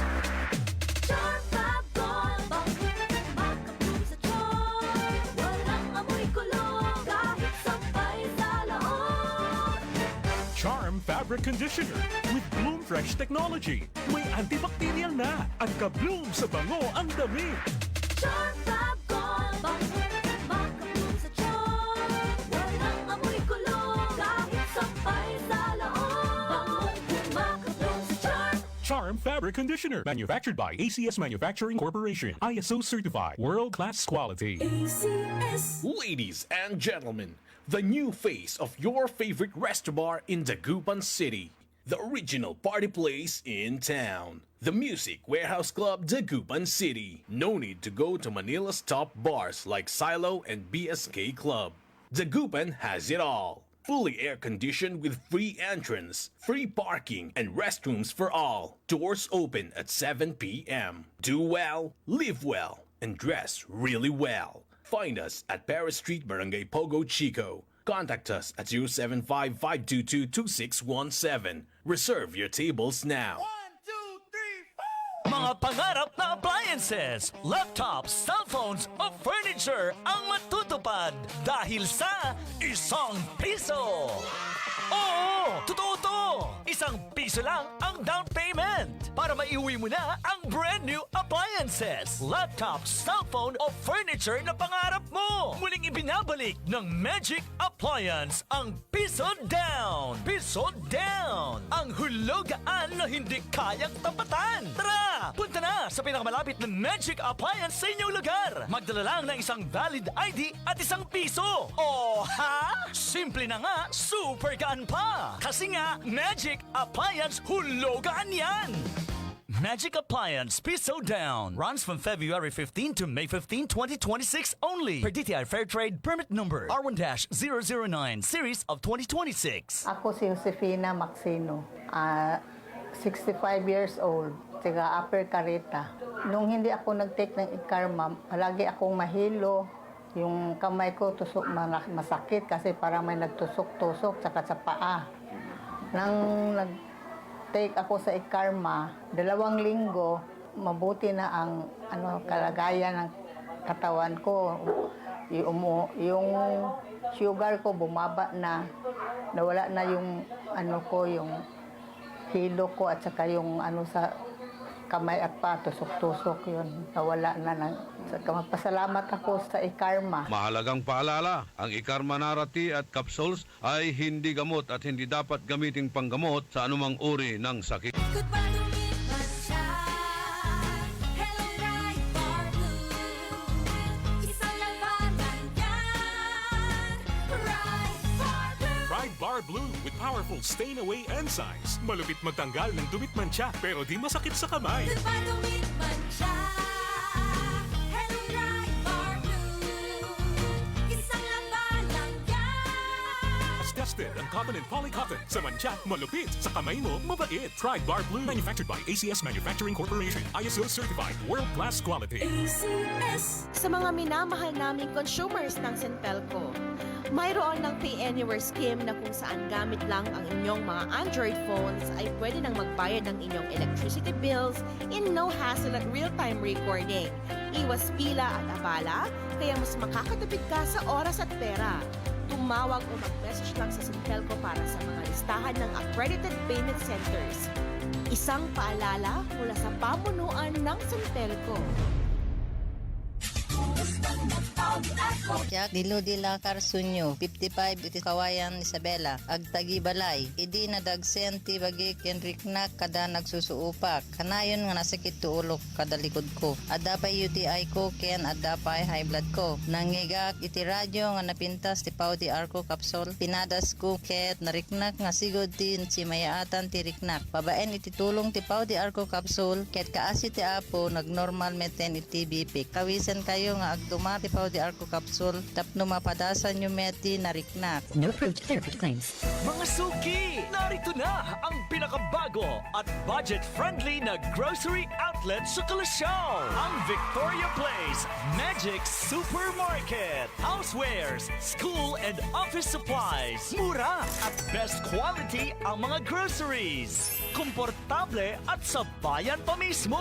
Charm Fabric Conditioner with Bloom Fresh Technology. May antibacterial na at ka-bloom sa bango ang damit. Charm Fab Gold. Makabloom sa charm. Walang amoy kulong kahit sampay sa loob. Makabloom sa charm. Charm Fabric Conditioner. Manufactured by ACS Manufacturing Corporation. ISO certified. World-class quality. ACS. Ladies and gentlemen, the new face of your favorite restaurant in Dagupan City. The original party place in town. The Music Warehouse Club Dagupan City. No need to go to Manila's top bars like Silo and BSK Club. Dagupan has it all. Fully air-conditioned with free entrance, free parking, and restrooms for all. Doors open at 7 p.m. Do well, live well, and dress really well. Find us at Paris Street, Barangay Pogo, Chico. Contact us at 075-522-2617. Reserve your tables now. Mga pangarap na appliances, laptops, cellphones o furniture ang matutupad dahil sa isang piso. Oo! Totoo to! ₱1 lang ang down payment para maiuwi mo na ang brand new appliances, laptop, cellphone o furniture na pangarap mo. Muling ibinabalik ng Magic Appliance ang piso down. Piso down! Ang hulugaan na hindi kayang tapatan. Tara! Punta na sa pinakamalapit na Magic Appliance sa inyong lugar. Magdala lang ng isang valid ID at ₱1. O ha? Simple na nga, super gaan pa. Kasi nga, Magic Appliance hulugan yan. Magic Appliance Piso Down runs from February 15 to May 15, 2026 only. Per DTI Fair Trade Permit Number R1-009 Series of 2026. Ako si Josefina Maxino, 65 years old, taga Upper Carita. Nung hindi ako nag-take ng Ikarma, palagi akong mahilo. Yung kamay ko masakit kasi parang may nagtusok-tusok tsaka sa paa. Nang nag-take ako sa Ikarma, 2 linggo, mabuti na ang kalagayan ng katawan ko. Yung sugar ko bumaba na, nawala na yung yung hilo ko at saka yung sa kamay at pa, tusok-tusok yun. Nawala na. Magpasalamat ako sa Ikarma. Mahalagang paalala, ang Ikarma Narati at capsules ay hindi gamot at hindi dapat gamiting panggamot sa anumang uri ng sakit. Pride Bar Blue with powerful stain-away enzymes. Malupit magtanggal ng dumit mancha pero di masakit sa kamay. As tested ang cotton and polycotton. Sa mancha, malupit. Sa kamay mo, mabait. Pride Bar Blue. Manufactured by ACS Manufacturing Corporation. ISO certified. World-class quality. ACS. Sa mga minamahal naming consumers ng Sintelco, mayroon ng Pay Anywhere scheme na kung saan gamit lang ang inyong mga Android phones ay pwede nang magbayad ng inyong electricity bills in no hassle at real-time recording. Iwas pila at abala, kaya mas makakatipid ka sa oras at pera. Tumawag o mag-message lang sa Sintelco para sa mga listahan ng accredited payment centers. Isang paalala mula sa pamunuan ng Sintelco. Jack Diludila Carsunyo, 55 iti Kawayan Isabela, Agtagi Balay, idi na dagsen ti bagik ken riknak kada nagsusuupak. Kanayon nga nasakit tuulok kada likod ko. Adapay UTI ko ken adapay high blood ko. Nangigak iti radyo nga napintas ti Paudi Arco capsule. Pinadas ko ket nariknak nga sigod tin si mayaatan ti riknak. Babaen iti tulong ti Paudi Arco capsule ket kaasi ti apo nagnormal meten iti BP. Kawisan kayo nga agduma ti Paudi Arco capsule tapno mapadasan yung meti na riknak. No approved therapy claims. Mga suki! Narito na ang pinakabago at budget-friendly na grocery outlet sa Kalasyaw. Ang Victoria Place Magic Supermarket. Housewares, school and office supplies. Mura at best quality ang mga groceries. Komportable at sa bayan pa mismo.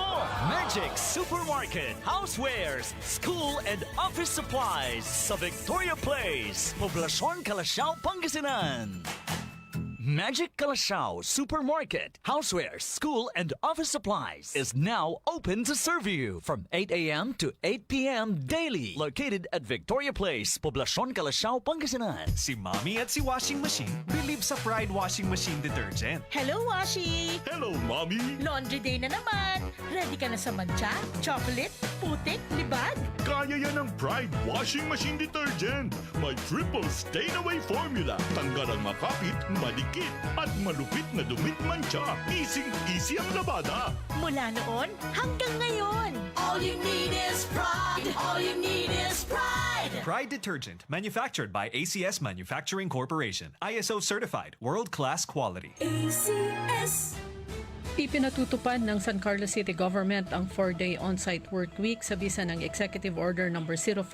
Magic Supermarket. Housewares, school and office supplies sa Victoria Place, Poblacion, Kalasyaw, Pangasinan. Magic Kalasyaw Supermarket, Housewares, School, and Office Supplies is now open to serve you from 8 a.m. to 8 p.m. daily. Located at Victoria Place, Poblacion, Kalasyaw, Pangasinan. Si Mommy at si Washing Machine believe sa Pride Washing Machine Detergent. Hello, Washi! Hello, Mommy! Laundry day na naman! Ready ka na sa mancha, chocolate, putik, libag? Kaya yan ng Pride Washing Machine Detergent. May triple stain-away formula. Tanggal ang makapit, malikit, at malupit na dumit mancha. Easy ang labada. Mula noon hanggang ngayon. All you need is pride. All you need is pride. Pride Detergent, manufactured by ACS Manufacturing Corporation. ISO certified, world-class quality. ACS. Ipinatutupad ng San Carlos City Government ang 4-day on-site work week sa bisa ng Executive Order No. 045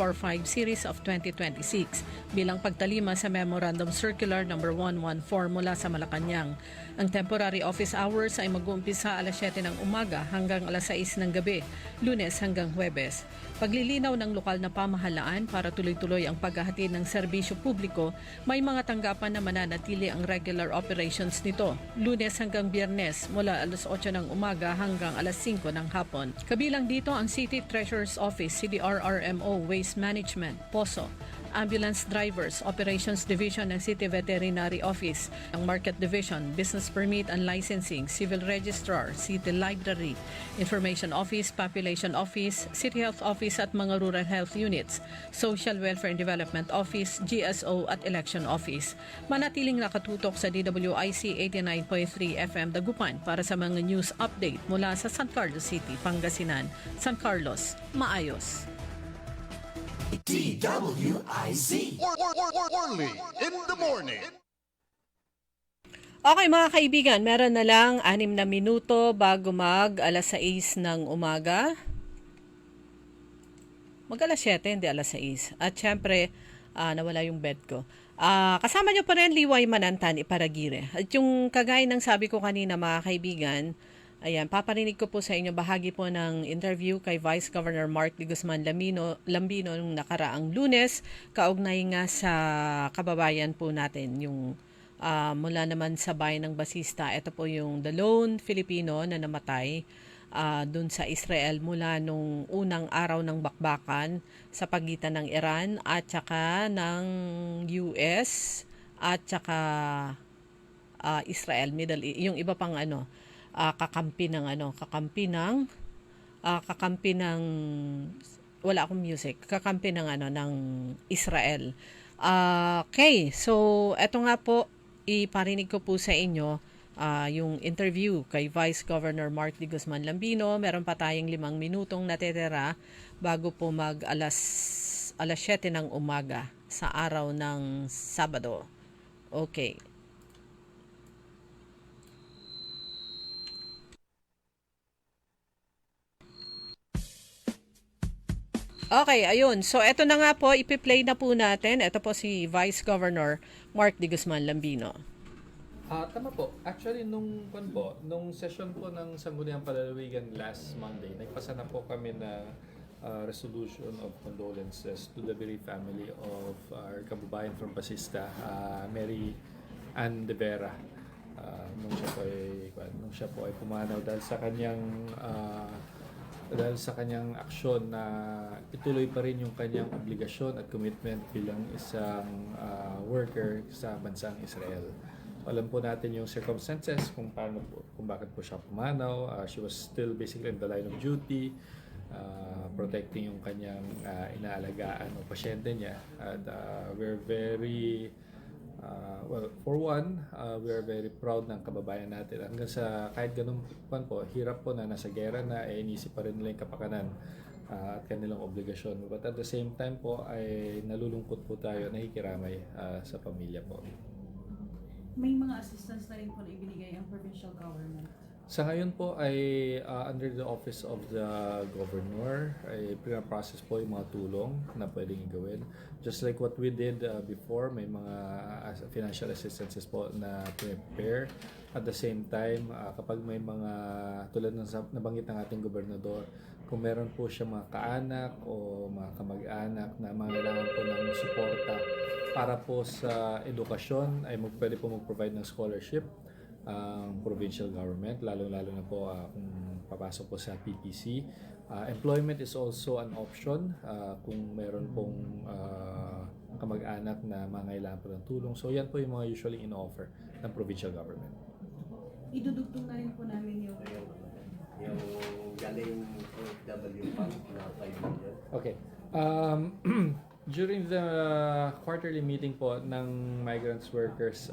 Series of 2026 bilang pagtalima sa Memorandum Circular No. 114 mula sa Malacanang. Ang temporary office hours ay mag-uumpisa alas 7 ng umaga hanggang alas 6 ng gabi, Lunes hanggang Huwebes. Paglilinaw ng lokal na pamahalaan para tuloy-tuloy ang paghahatid ng serbisyo publiko, may mga tanggapan na mananatili ang regular operations nito, Lunes hanggang Biyernes mula alas 8 ng umaga hanggang alas 5 ng hapon. Kabilang dito ang City Treasurer's Office, CDRRMO, Waste Management, POSO, Ambulance Drivers, Operations Division ng City Veterinary Office, ang Market Division, Business Permit and Licensing, Civil Registrar, City Library, Information Office, Population Office, City Health Office at mga Rural Health Units, Social Welfare and Development Office, GSO at Election Office. Manatiling nakatutok sa DWIC 89.3 FM Dagupan para sa mga news update mula sa San Carlos City, Pangasinan. San Carlos, maayos. DWIZ. Orly in the morning. Okay mga kaibigan, meron na lang 6 na minuto bago mag alas 6 ng umaga. Mag alas 7, hindi alas 6. At syempre, nawala yung bed ko. Kasama nyo pa rin Liway Manantan, Iparagire. At yung kagaya ng sabi ko kanina mga kaibigan, ayan, paparinig ko po sa inyo bahagi po ng interview kay Vice Governor Mark de Guzman Lambino nung nakaraang Lunes, kaugnay nga sa kababayan po natin, yung mula naman sa bayan ng Basista. Ito po yung the lone Filipino na namatay dun sa Israel mula nung unang araw ng bakbakan sa pagitan ng Iran at saka ng US at saka Israel, Middle East, yung iba pang kakampi ng wala akong music, kakampi ng ng Israel. Okay, so eto nga po, iparinig ko po sa inyo yung interview kay Vice Governor Mark de Guzman Lambino. Meron pa tayong 5 minutong natitira bago po mag alas 7 ng umaga sa araw ng Sabado. Okay. Okay, ayun. So, eto na nga po, ipi-play na po natin. Ito po si Vice Governor Mark de Guzman Lambino. Tama po. Actually, nung session po ng Sangguniang Palalawigan last Monday, nagpasa na po kami na resolution of condolences to the bereaved family of our kababayan from Basista, Mary Ann de Vera. Nung siya po ay pumanaw dahil sa kanyang aksyon na ituloy pa rin yung kanyang obligasyon at commitment bilang isang worker sa bansang Israel. Alam po natin yung circumstances kung bakit po siya pumanaw. She was still basically in the line of duty, protecting yung kanyang inaalagaan o pasyente niya. And we're very for one, we are very proud ng kababayan natin. Hanggang sa kahit ganun po, hirap po na nasa gera na, inisip pa rin nila yung kapakanan at kanilang obligasyon. But at the same time po, ay nalulungkot po tayo, nakikiramay sa pamilya po. May mga assistance na rin po na ibinigay ang provincial government? Sa ngayon po ay under the office of the governor ay pinaprocess po yung mga tulong na pwedeng gawin. Just like what we did before, may mga financial assistances po na prepare. At the same time, kapag may mga tulad ng nabanggit ng ating gobernador, kung meron po siya mga kaanak o mga kamag-anak na mangailangan po ng suporta para po sa edukasyon, ay pwede po mag-provide ng scholarship ang provincial government, lalo-lalo na po kung papasok po sa PPC. Employment is also an option kung meron pong kamag-anak na mangailangan po ng tulong. So yan po yung mga usually in-offer ng provincial government. Idudugtong na rin po namin yung galing OFW fund na 5 million. Okay. During the quarterly meeting po ng migrants workers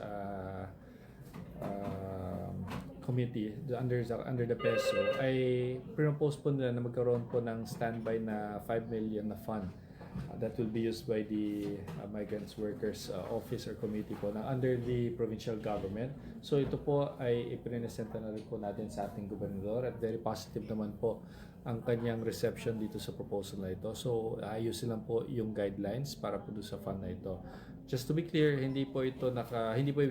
committee under the PESO ay pinopose po nila na magkaroon po ng standby na 5 million na fund that will be used by the migrants workers office or committee po na under the provincial government. So ito po ay ipinesenta na rin po natin sa ating gobernador at very positive naman po ang kanyang reception dito sa proposal na ito. So ayusin lang po yung guidelines para po doon sa fund na ito. Just to be clear, hindi po ibig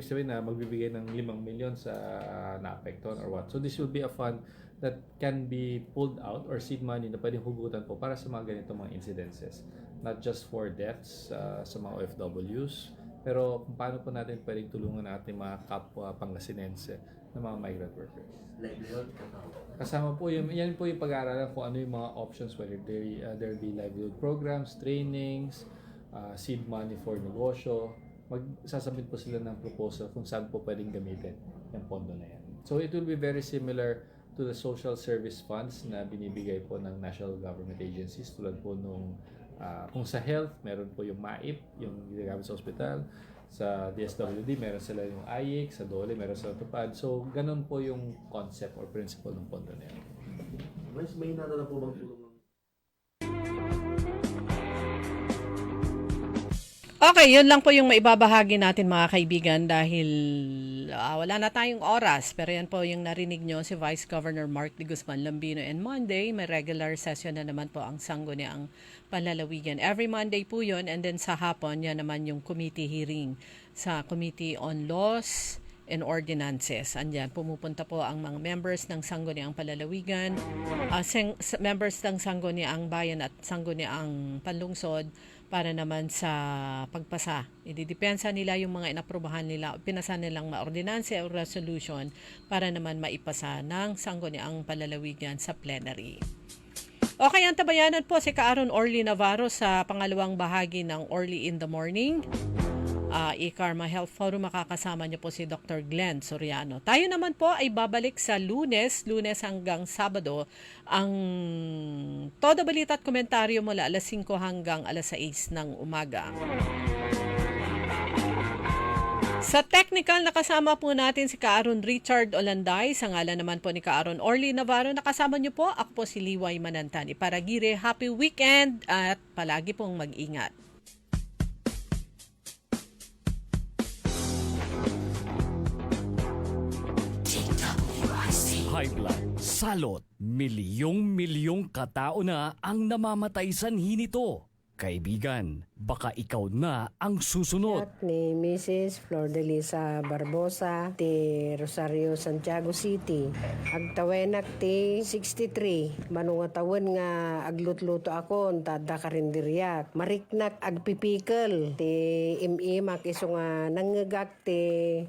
sabihin na magbibigay ng 5 million sa naapektuhan or what. So this will be a fund that can be pulled out or seed money na pwedeng hugutan po para sa mga ganitong mga incidences. Not just for deaths sa mga OFWs, pero kung paano po natin pwedeng tulungan natin mga kapwa Pangasinense na mga migrant workers. Livelihood? Kasama po yan po yung pag-aaralan kung ano yung mga options, whether there be livelihood programs, trainings, seed money for negosyo. Magsasabit po sila ng proposal kung saan po pwedeng gamitin yung pondo na yan. So it will be very similar to the social service funds na binibigay po ng national government agencies, tulad po nung kung sa health, meron po yung MAIP, yung ginagamit sa ospital. Sa DSWD, meron sila yung IEC, sa DOLE, meron sila TUPAD. So, ganun po yung concept or principle ng pondo na yan. May nadala po bang tulong? Okay, yun lang po yung maibabahagi natin mga kaibigan dahil wala na tayong oras. Pero yan po yung narinig nyo si Vice Governor Mark D. Guzman Lambino. And Monday, may regular session na naman po ang Sangguniang Panlalawigan. Every Monday po yun. And then sa hapon, yan naman yung committee hearing sa Committee on Laws and Ordinances. Andyan, pumupunta po ang mga members ng Sangguniang Panlalawigan, members ng Sangguniang Bayan at Sangguniang Panlungsod para naman sa pagpasa. Ididepensa nila yung mga inaprubahan nila, pinasa nilang ordinansa o resolution para naman maipasa ng Sangguniang Panlalawigan sa plenary. Okay, ang tabayanan po si Kaaron Orly Navarro sa pangalawang bahagi ng Orly in the Morning. E-Karma Health Forum, makakasama niyo po si Dr. Glenn Soriano. Tayo naman po ay babalik sa Lunes hanggang Sabado, ang Todo Balita at Komentaryo mula alas 5 hanggang alas 6 ng umaga. Sa technical, nakasama po natin si Kaaron Richard Olanday. Sa ngalan naman po ni Kaaron Orly Navarro, nakasama niyo po. Ako po si Liway Manantan. Iparagire, happy weekend at palagi pong mag-ingat. High blood, salot, milyong-milyong katao na ang namamatay sanhi nito. Kaibigan, baka ikaw na ang susunod. Ni Mrs. Flor de Lisa Barbosa, ti Rosario, Santiago City. Agtawenak ti 63. Manungatawin nga aglutluto ako, tada karindiryak. Mariknak agpipikal. Ti imimak iso nga nangagak ti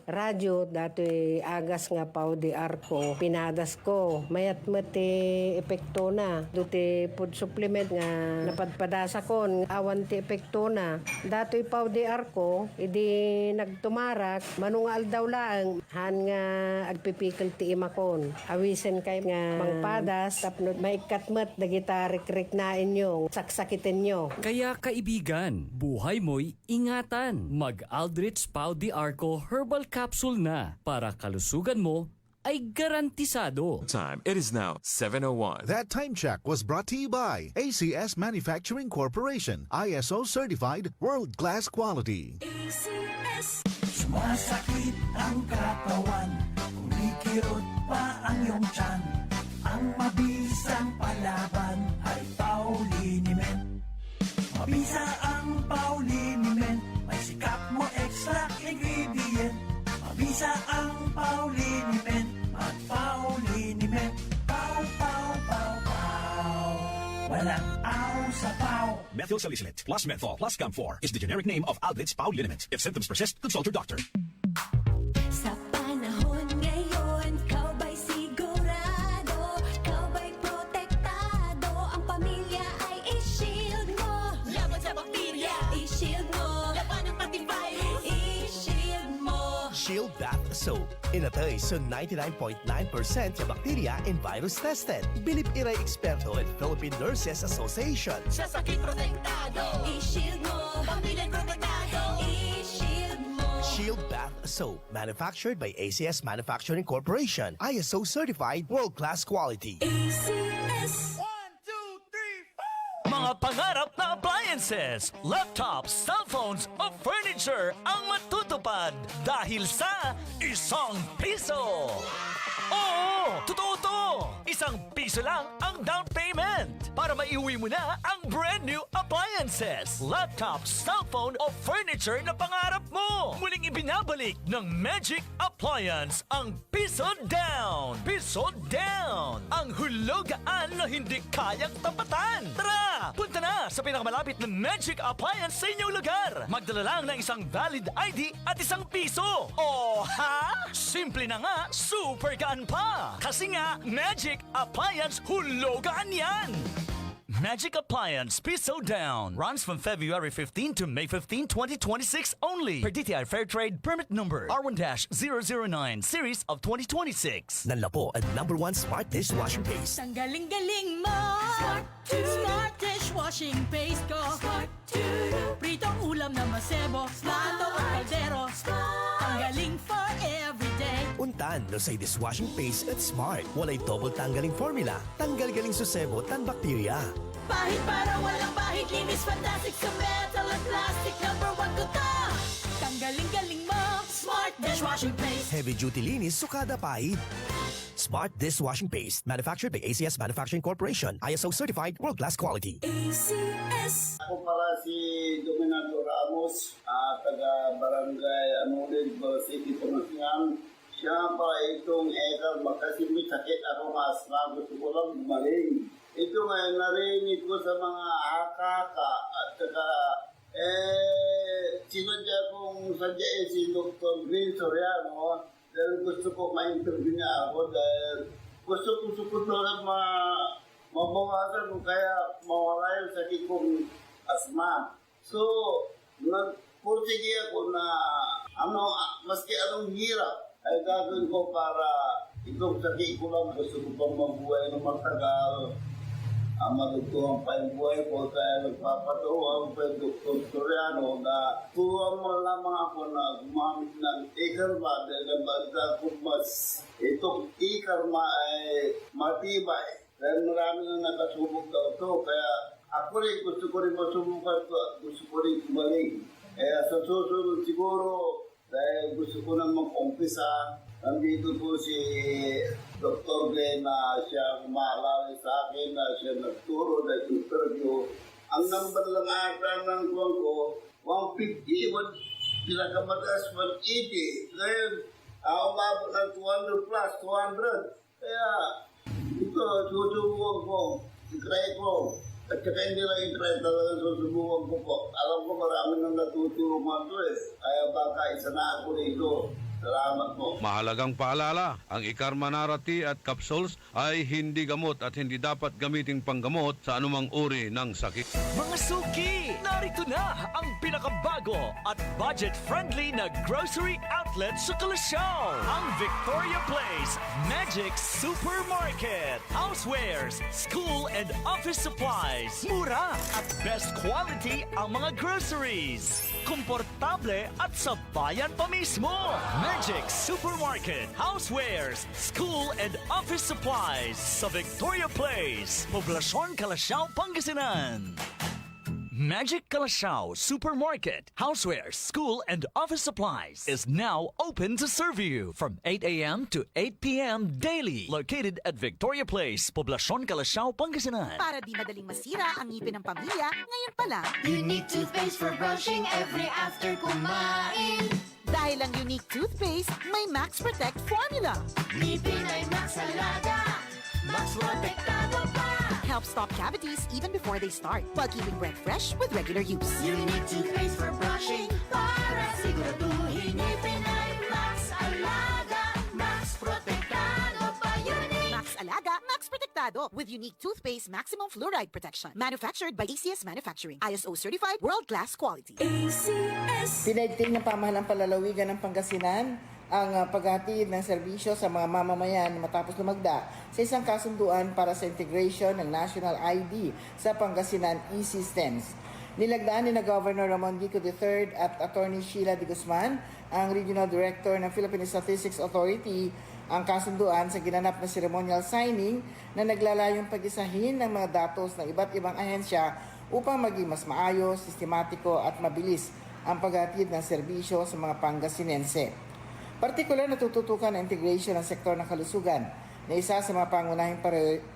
radyo, dato'y agas nga pao di arko. Pinadas ko. Mayat mo ti epekto na. Duti food supplement nga napadpadasa ko. Awan ti epekto na. Dato'y pao di arko, idi nagtumarak, manungal daw lang, han nga agpipikal ti imakon. Awisen kay nga mangpadas, tapnod maikatmat, dagita rik-rik na inyo, saksakitin nyo. Kaya kaibigan, buhay mo'y ingatan. Mag-Aldrich Pau di Arco Herbal Capsule na para kalusugan mo ay garantisado. Time. It is now 7:01. That time check was brought to you by ACS Manufacturing Corporation, ISO certified world-class quality. ACS. Sumasakit ang katawan, kumikirot pa ang iyong tiyan. Ang mabisang palaban ay Pauliniment. Mabisa ang Pauliniment, may sikap mo extra ingredient. Mabisa ang Pauliniment, mag-Pauliniment. Pau, pau, pau, pau. Walang aw sa pau. Methyl salicylate plus menthol plus camphor is the generic name of Aldrich Pau Liniment. If symptoms persist, consult your doctor. Sa panahon ngayon, kau ba'y sigurado? Kau ba'y protektado? Ang pamilya ay i-shield mo. Laban sa bakterya, i-shield mo. Laban ng pati virus, i-shield mo. Shield Bath Soap. Inatay sa 99.9% sa bakterya and virus tested. Bilip iray eksperto at Philippine Nurses Association. Sa sakit protektado, i-shield mo. Pamilya protektado, i-shield mo. Shield Bath Soap. Manufactured by ACS Manufacturing Corporation. ISO certified world-class quality. ACS. Mga pangarap na appliances, laptops, cellphones o furniture ang matutupad dahil sa ₱1. Oo, totoo to! piso lang ang down payment para maiuwi mo na ang brand new appliances, laptop, cellphone o furniture na pangarap mo. Muling ibinabalik ng Magic Appliance ang piso down. Piso down. Ang hulugaan na hindi kayang tapatan. Tara, punta na sa pinakamalapit na Magic Appliance sa inyong lugar. Magdala lang ng isang valid ID at isang piso. O ha? Simple na nga, super gaan pa. Kasi nga, Magic Appliance hulugan yan. Magic Appliance Piso Down runs from February 15 to May 15, 2026 only. Per DTI Fairtrade Permit Number R1-009 Series of 2026. Nanlapo ang #1 Smart Dishwashing Paste. Ang galing-galing mo! Smart dishwashing paste ko! Pritong ulam na masebo, plato o kaldero. Ang galing for everyday. Untan no say dishwashing paste at Smart. Walay double tanggaling formula. Tanggal-galing susebo tan bakterya. Bahid para walang bahid, linis fantastic sa metal at plastic. #1 ko to! Tanggaling-galing mo! Smart dishwashing paste. Heavy duty linis sukada pahid. Smart Dishwashing Paste. Manufactured by ACS Manufacturing Corporation. ISO certified world-class quality. ACS. Ako pala si Dominato Ramos, taga Barangay Anulid, City, Pangasinan. Siya pa itong ekar, kasi may sakit ako masma, gusto ko lang gumaling. Ito ngayon narinig ko sa mga hakaka at saka sinadya kong sadyain si Dr. Green Soriano dahil gusto ko ma-interview niya ako dahil gusto ko lang mabawasan kung kaya mawala yung sakit kong asma. So, nagpursige ako na maski anong hirap ay gagawin ko para itong sakit ko lang. Gusto ko pang mabuhay ng matagal. Magugtuhan pa yung buhay ko kaya nagpapatuwa pa yung Dr. Soriano na tuwa mo lamang ako na gumamit ng ikarma dahil nabagda ko mas itong ikarma ay matibay dahil marami na nakasubok daw ito kaya ako rin gusto ko rin masubukan ito at gusto ko rin kumaling kaya sa susunod siguro dahil gusto ko nang mag-umpisa. Nandito po si Dr. Glenn na siya umaalala sa akin na siya nagturo na interview. Ang number lang ata ng kuwan ko, 150, pinakamataas 180. Ngayon, umabot ng 200 plus, 200. Kaya, ito, susubukan ko, i-try ko. At saka hindi lang i-try, talagang susubukan ko po. Alam ko marami nang natutulungan to Kaya baka isa na ako rito. Salamat po. Mahalagang paalala, ang Ikarmanarati at capsules ay hindi gamot at hindi dapat gamiting panggamot sa anumang uri ng sakit. Mga suki, narito na ang pinakabago at budget-friendly na grocery outlet sa Kalasyaw. Ang Victoria Place Magic Supermarket. Housewares, school and office supplies. Mura at best quality ang mga groceries. Komportable at sa bayan pa mismo. Magic Supermarket, Housewares, School and Office Supplies sa Victoria Place, Poblacion, Kalasyaw, Pangasinan. Magic Kalasyaw Supermarket, Housewares, School and Office Supplies is now open to serve you from 8 a.m. to 8 p.m. daily. Located at Victoria Place, Poblacion, Kalasyaw, Pangasinan. Para di madaling masira ang ngipin ng pamilya, ngayon pa lang. Unique toothpaste for brushing every after kumain. Dahil ang unique toothpaste, may Max Protect formula. Ngipin ay Max Alaga, Max Protektado pa. Helps stop cavities even before they start, while keeping breath fresh with regular use. Unique toothpaste for brushing, para siguraduhin ngipin ay Max Alaga, Max Protektado pa. Unique Max Alaga, Max Protektado with unique toothpaste maximum fluoride protection. Manufactured by ACS Manufacturing. ISO certified world-class quality. ACS. Pinaigting ng pamahalang palalawigan ng Pangasinan ang paghatid ng serbisyo sa mga mamamayan matapos lumagda sa isang kasunduan para sa integration ng National ID sa Pangasinan e-Systems. Nilagdaan ni na Governor Ramon Vico III at Attorney Sheila de Guzman, ang Regional Director ng Philippine Statistics Authority, ang kasunduan sa ginanap na ceremonial signing na naglalayong pag-isahin ng mga datos ng iba't ibang ahensya upang maging mas maayos, sistematiko at mabilis ang paghatid ng serbisyo sa mga Pangasinense. Partikular na tututukan ang integration ng sektor ng kalusugan, na isa sa mga pangunahing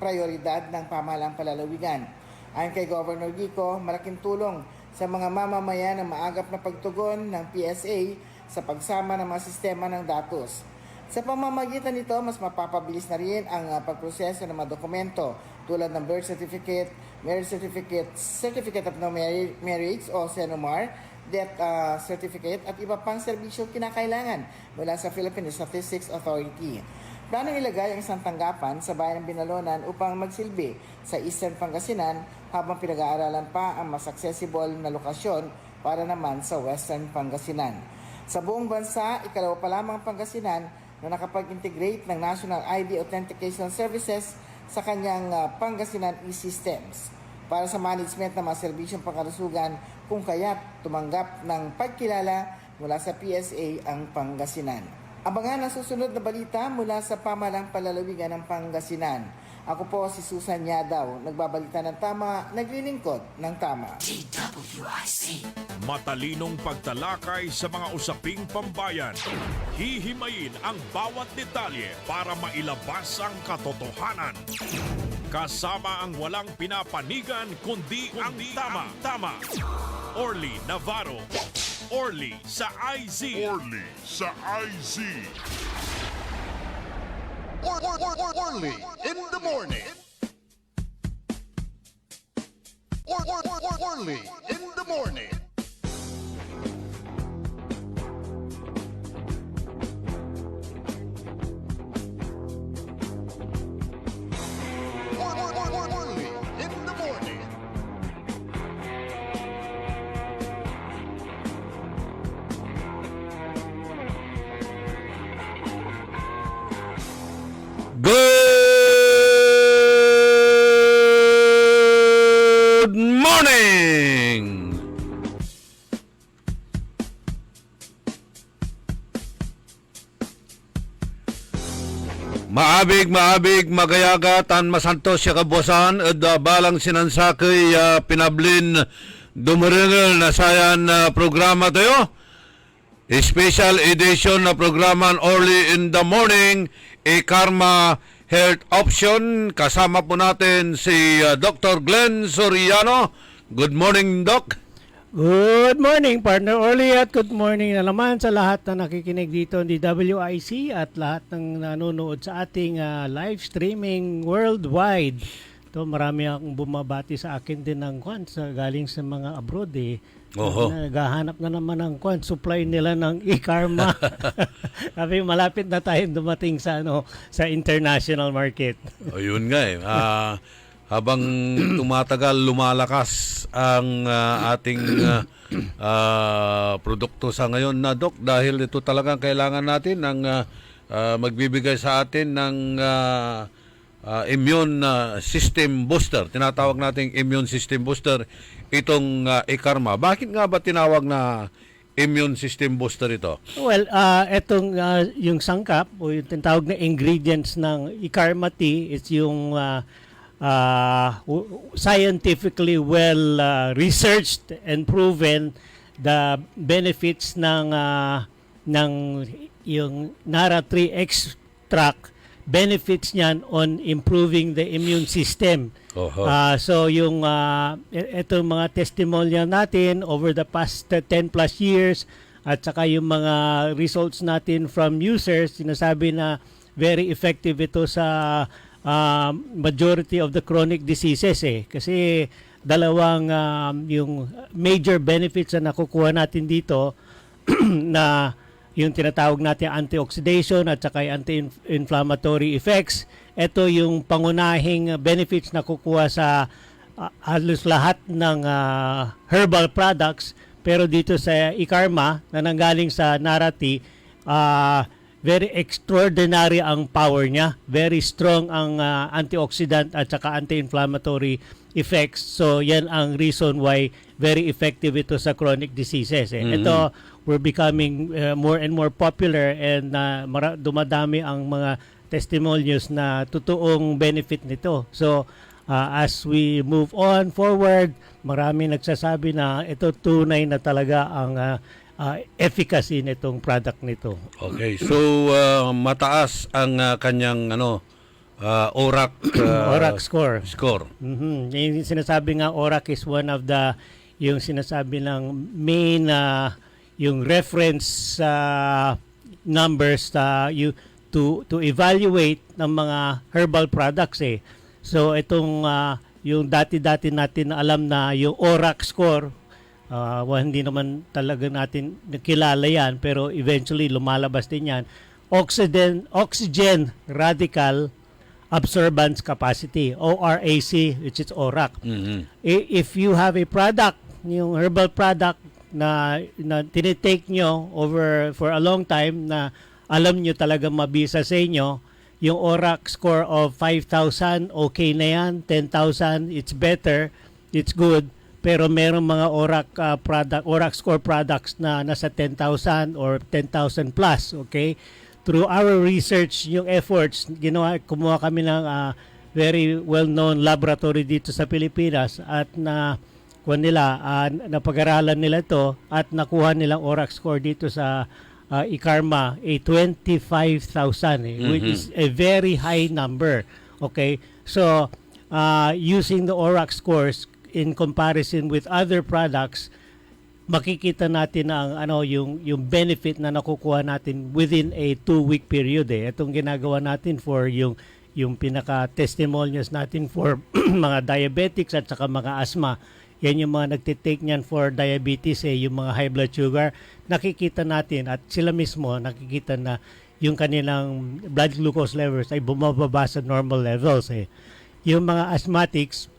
prioridad ng pamahalaang palalawigan. Ayon kay Governor Gico, malaking tulong sa mga mamamayan ang maagap na pagtugon ng PSA sa pagsama ng mga sistema ng datos. Sa pamamagitan nito, mas mapapabilis na rin ang pagproseso ng mga dokumento tulad ng birth certificate, marriage certificate, certificate of no marriage o CNOMAR, death certificate at iba pang serbisyo kinakailangan mula sa Philippine Statistics Authority. Planong ilagay ang isang tanggapan sa bayan ng Binalonan upang magsilbi sa Eastern Pangasinan habang pinag-aaralan pa ang mas accessible na lokasyon para naman sa Western Pangasinan. Sa buong bansa, ikalawa pa lamang Pangasinan na nakapag-integrate ng National ID Authentication Services sa kanyang Pangasinan e-systems para sa management ng mga serbisyong pangkalusugan kung kaya't tumanggap ng pagkilala mula sa PSA ang Pangasinan. Abangan ang susunod na balita mula sa pamahalaang palalawigan ng Pangasinan. Ako po si Susan Yadaw, nagbabalita ng tama, naglilingkod ng tama. Matalinong pagtalakay sa mga usaping pambayan. Hihimayin ang bawat detalye para mailabas ang katotohanan. Kasama ang walang pinapanigan kundi ang tama. Orly Navarro. Orly sa IZ. Orly sa IZ. Orly in the morning. Orly in the morning. Orly in the morning. Good morning! Maabig, magayaga, tan masantos siya kabuasan, at balang sinansakay pinablin dumaringal na sayan programa tayo. Special edition na programa Early in the Morning, Karma Health Option. Kasama po natin si Dr. Glenn Soriano. Good morning, Doc. Good morning, partner Orly, at good morning na naman sa lahat na nakikinig dito di WIC at lahat ng nanonood sa ating live streaming worldwide. To marami akong bumabati sa akin din ng galing sa mga abroad eh. Oho. Naghahanap na naman ng supply nila ng e-karma. Sabi, malapit na tayong dumating sa sa international market. O yun nga eh. Habang tumatagal, lumalakas ang ating produkto sa ngayon na, Doc, dahil ito talagang kailangan natin ng magbibigay sa atin ng immune system booster. Tinatawag nating immune system booster itong e-karma. Bakit nga ba tinawag na immune system booster ito? Well, etong yung sangkap o yung tinatawag na ingredients ng e-karma tea is yung scientifically well researched and proven the benefits ng yung Nara 3 extract, benefits niyan on improving the immune system. So yung itong mga testimonial natin over the past 10 plus years at saka yung mga results natin from users, sinasabi na very effective ito sa majority of the chronic diseases kasi dalawang yung major benefits na nakukuha natin dito na yung tinatawag natin antioxidation at saka anti-inflammatory effects. Ito yung pangunahing benefits na kukuha sa halos lahat ng herbal products, pero dito sa e-karma na nanggaling sa Nara tea, very extraordinary ang power niya. Very strong ang antioxidant at saka anti-inflammatory effects. So yan ang reason why very effective ito sa chronic diseases. Ito, we're becoming more and more popular and dumadami ang mga testimonials na totoong benefit nito. So as we move on forward, marami nagsasabi na ito tunay na talaga ang efficacy nitong product nito. Okay, so mataas ang kanyang ORAC ORAC score. score. Yung sinasabi nga ORAC is one of the yung sinasabi ng main yung reference numbers to evaluate ng mga herbal products eh. So itong yung dati-dati natin alam na yung ORAC score, hindi naman talaga natin kilala yan, pero eventually lumalabas din yan. Oxygen radical absorbance capacity, ORAC, which is ORAC. If you have a product, yung herbal product na tinitake nyo for a long time na alam nyo talaga mabisa sa inyo, yung ORAC score of 5,000, okay na yan. 10,000, it's better, it's good. Pero meron mga ORAC score products na nasa 10,000 or 10,000 plus, okay? Through our research, yung efforts, kumuha kami ng very well-known laboratory dito sa Pilipinas at napag-aralan nila ito at nakuha nilang ORAC score dito sa ICARMA, 25,000, which is a very high number. Okay? So, using the ORAC scores in comparison with other products, makikita natin ang yung benefit na nakukuha natin within a 2-week period eh. Itong ginagawa natin for yung pinaka-testimonials natin for mga diabetics at saka mga asthma. Yan yung mga nagtitake niyan for diabetes yung mga high blood sugar. Nakikita natin at sila mismo nakikita na yung kanilang blood glucose levels ay bumababa sa normal levels eh. Yung mga asthmatics,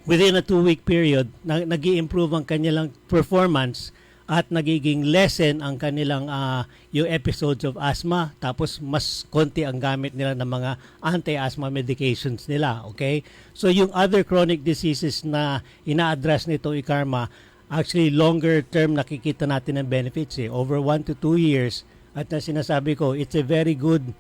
within a 2-week period, nag-i-improve ang kanilang performance at nagiging lessen ang kanilang yung episodes of asthma, tapos mas konti ang gamit nila ng mga anti-asthma medications nila. Okay? So yung other chronic diseases na ina-address nito ICARMA, actually longer term nakikita natin ang benefits over 1 to 2 years. At na sinasabi ko, it's a very good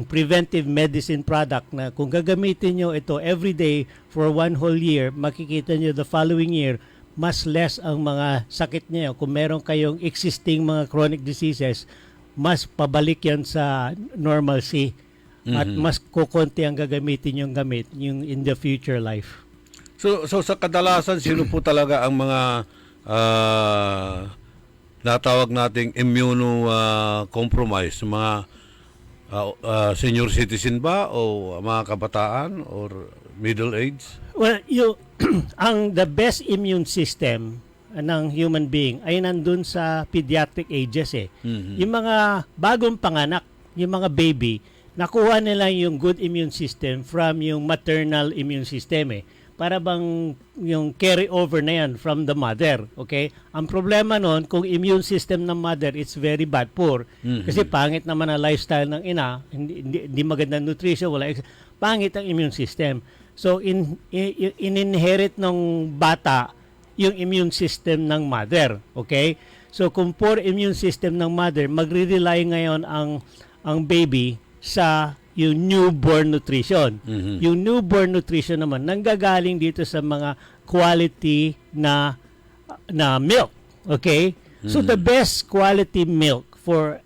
preventive medicine product na kung gagamitin nyo ito every day for 1 whole year, makikita nyo the following year, mas less ang mga sakit niyo. Kung meron kayong existing mga chronic diseases, mas pabalik yan sa normalcy at mas kukonti ang gagamitin yung gamit yung in the future life. So sa kadalasan, sino po talaga ang mga natawag nating immunocompromised? Mga senior citizen ba o mga kabataan or middle age? Well, the best immune system ng human being ay nandun sa pediatric ages eh. Yung mga bagong panganak, yung mga baby, nakuha nila yung good immune system from yung maternal immune system eh. Para bang yung carry over na yan from the mother, okay? Ang problema nun, kung immune system ng mother is very bad, poor, kasi pangit naman ang lifestyle ng ina, hindi magandang nutrition, pangit ang immune system. So, in-inherit ng bata yung immune system ng mother, okay? So, kung poor immune system ng mother, magre-rely ngayon ang baby sa yung newborn nutrition. Yung newborn nutrition naman nanggagaling dito sa mga quality na milk, okay? So the best quality milk for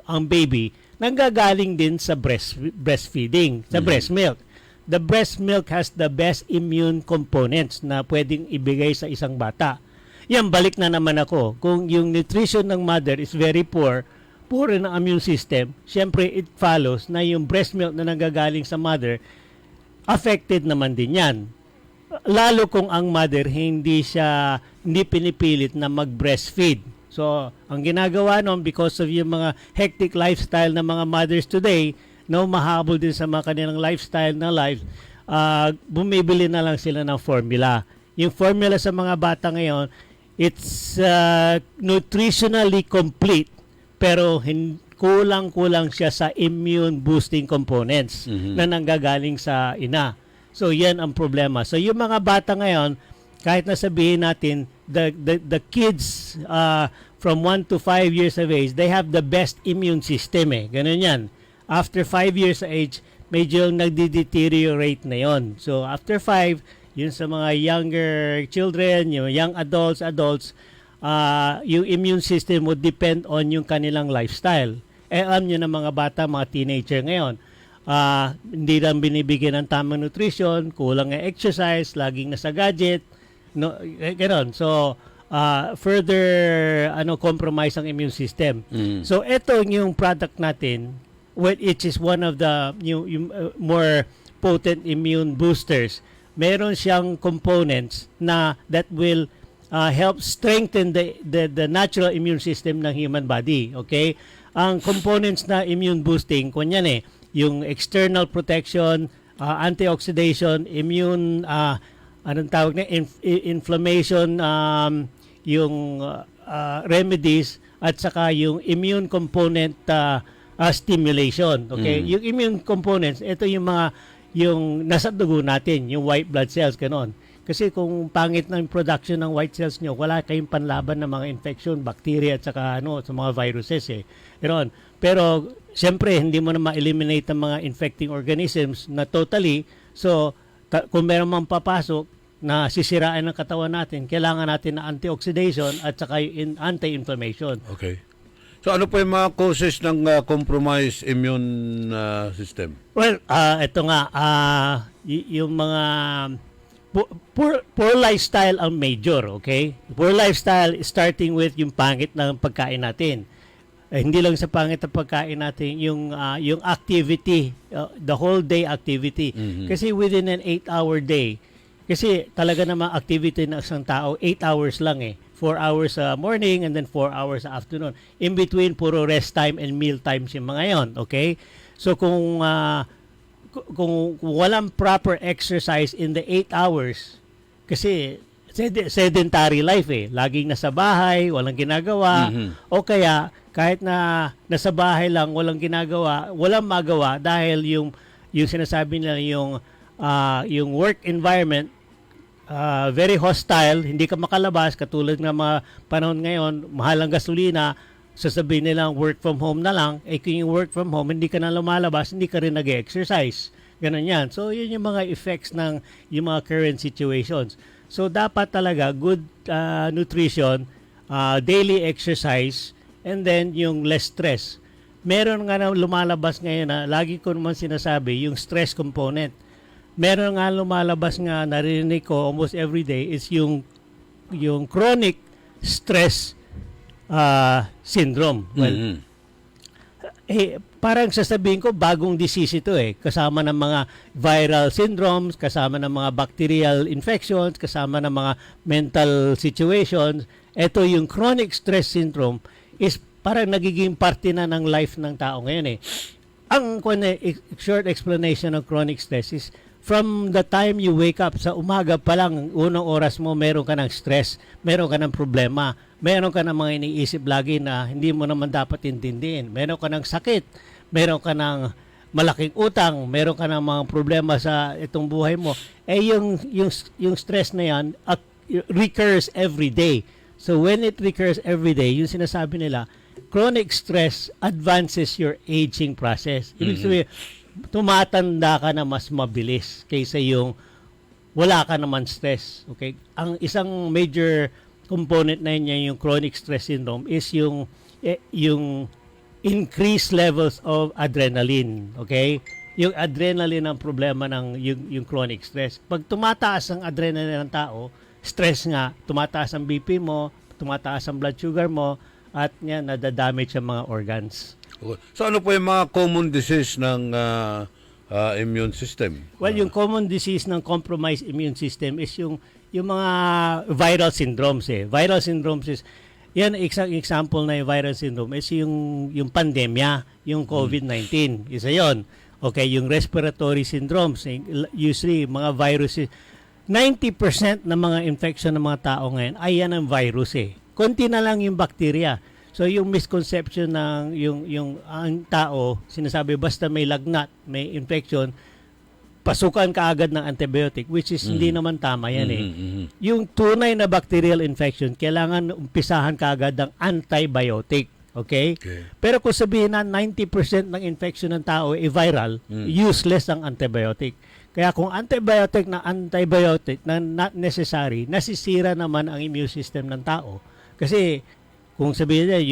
ang baby nanggagaling din sa breastfeeding, sa breast milk. The breast milk has the best immune components na pwedeng ibigay sa isang bata. Yan, balik na naman ako. Kung yung nutrition ng mother is very poor ng immune system, syempre it follows na yung breast milk na nanggagaling sa mother, affected naman din yan. Lalo kung ang mother hindi pinipilit na mag-breastfeed. So, ang ginagawa nun, because of yung mga hectic lifestyle ng mga mothers today, mahabol din sa mga kanilang lifestyle na life, bumibili na lang sila ng formula. Yung formula sa mga bata ngayon, it's nutritionally complete, pero kulang-kulang siya sa immune boosting components na nanggagaling sa ina. So yan ang problema. So yung mga bata ngayon, kahit na sabihin natin the kids from 1 to 5 years of age, they have the best immune system eh. Ganun yan. After 5 years of age, medyo nagde-deteriorate na yon. So after 5, yun sa mga younger children, yung young adults, yung immune system would depend on yung kanilang lifestyle. Alam nyo na mga bata, mga teenager ngayon, hindi lang binibigyan ng tamang nutrition, kulang ng exercise, laging nasa gadget, no, gano'n. So, further compromise ang immune system. So, ito yung product natin, which is one of the more potent immune boosters. Meron siyang components that will help strengthen the natural immune system ng human body. Okay? Ang components na immune boosting, kunyan yung external protection, antioxidation, immune, anong tawag na, inflammation, yung remedies, at saka yung immune component stimulation. Okay? Yung immune components, ito yung yung nasa dugo natin, yung white blood cells, ganon. Kasi kung pangit ng production ng white cells nyo, wala kayong panlaban ng mga infection, bacteria, at saka sa mga viruses Ganon. Pero, siyempre, hindi mo na ma-eliminate ang mga infecting organisms na totally. So, kung meron mang papasok na sisirain ng katawan natin, kailangan natin na antioxidation at saka yung anti-inflammation. Okay. So, ano po yung mga causes ng compromised immune system? Well, ito nga, yung mga poor lifestyle ang major, okay? Poor lifestyle starting with yung pangit ng pagkain natin. Hindi lang sa pangit ng pagkain natin, yung activity, the whole day activity. Kasi within an 8-hour day, kasi talaga namang activity ng isang tao, 8 hours lang 4 hours sa morning and then 4 hours sa afternoon. In between, puro rest time and meal times yung mga yon, okay? So kung walang proper exercise in the 8 hours, kasi sedentary life laging nasa bahay, walang ginagawa, o kaya kahit na nasa bahay lang, walang ginagawa, walang magawa dahil yung sinasabi nila yung work environment very hostile, hindi ka makalabas, katulad ng mga panahon ngayon, mahal ang gasolina, sasabihin nilang work from home na lang, kung yung work from home, hindi ka na lumalabas, hindi ka rin nag-exercise. Ganun yan. So, yun yung mga effects ng yung mga current situations. So, dapat talaga good nutrition, daily exercise, and then yung less stress. Meron nga na lumalabas ngayon na, lagi ko naman sinasabi, yung stress component. Meron nga lumalabas nga, narinig ko almost every day, is yung chronic stress syndrome. Well, parang sasabihin ko, bagong disease ito kasama ng mga viral syndromes, kasama ng mga bacterial infections, kasama ng mga mental situations. Ito yung chronic stress syndrome is parang nagiging parte na ng life ng tao ngayon Ang short explanation ng chronic stress is from the time you wake up, sa umaga pa lang, unang oras mo, meron ka ng stress, meron ka ng problema, meron ka ng mga iniisip lagi na hindi mo naman dapat intindihin, meron ka ng sakit, meron ka ng malaking utang, meron ka ng mga problema sa itong buhay mo, yung stress na yan recurs every day. So when it recurs every day, yung sinasabi nila, chronic stress advances your aging process. Ibig sabihin, tumatanda ka na mas mabilis kaysa yung wala ka naman stress. Okay? Ang isang major component na niya, yung chronic stress syndrome, is yung increased levels of adrenaline. Okay? Yung adrenaline ang problema ng yung chronic stress. Pag tumataas ang adrenaline ng tao, stress nga, tumataas ang BP mo, tumataas ang blood sugar mo, at yan, nadadamage ang mga organs. Okay. So ano po yung mga common disease ng immune system? Well, yung common disease ng compromised immune system is yung mga viral syndromes. Viral syndromes is, yan, isang example na yung viral syndrome is yung pandemya, yung COVID-19. Isa yon. Okay, yung respiratory syndromes, usually mga viruses, 90% ng mga infection ng mga tao ngayon ay yan ang virus Konti na lang yung bacteria. So yung misconception ng yung ang tao, sinasabi basta may lagnat, may infection, pasukan ka agad ng antibiotic, which is hindi naman tama yan Yung tunay na bacterial infection, kailangan umpisahan ka agad ng antibiotic. Okay? Pero kung sabihin na 90% ng infection ng tao ay viral, useless ang antibiotic. Kaya kung antibiotic na not necessary, nasisira naman ang immune system ng tao. Kasi kung sabihin niya,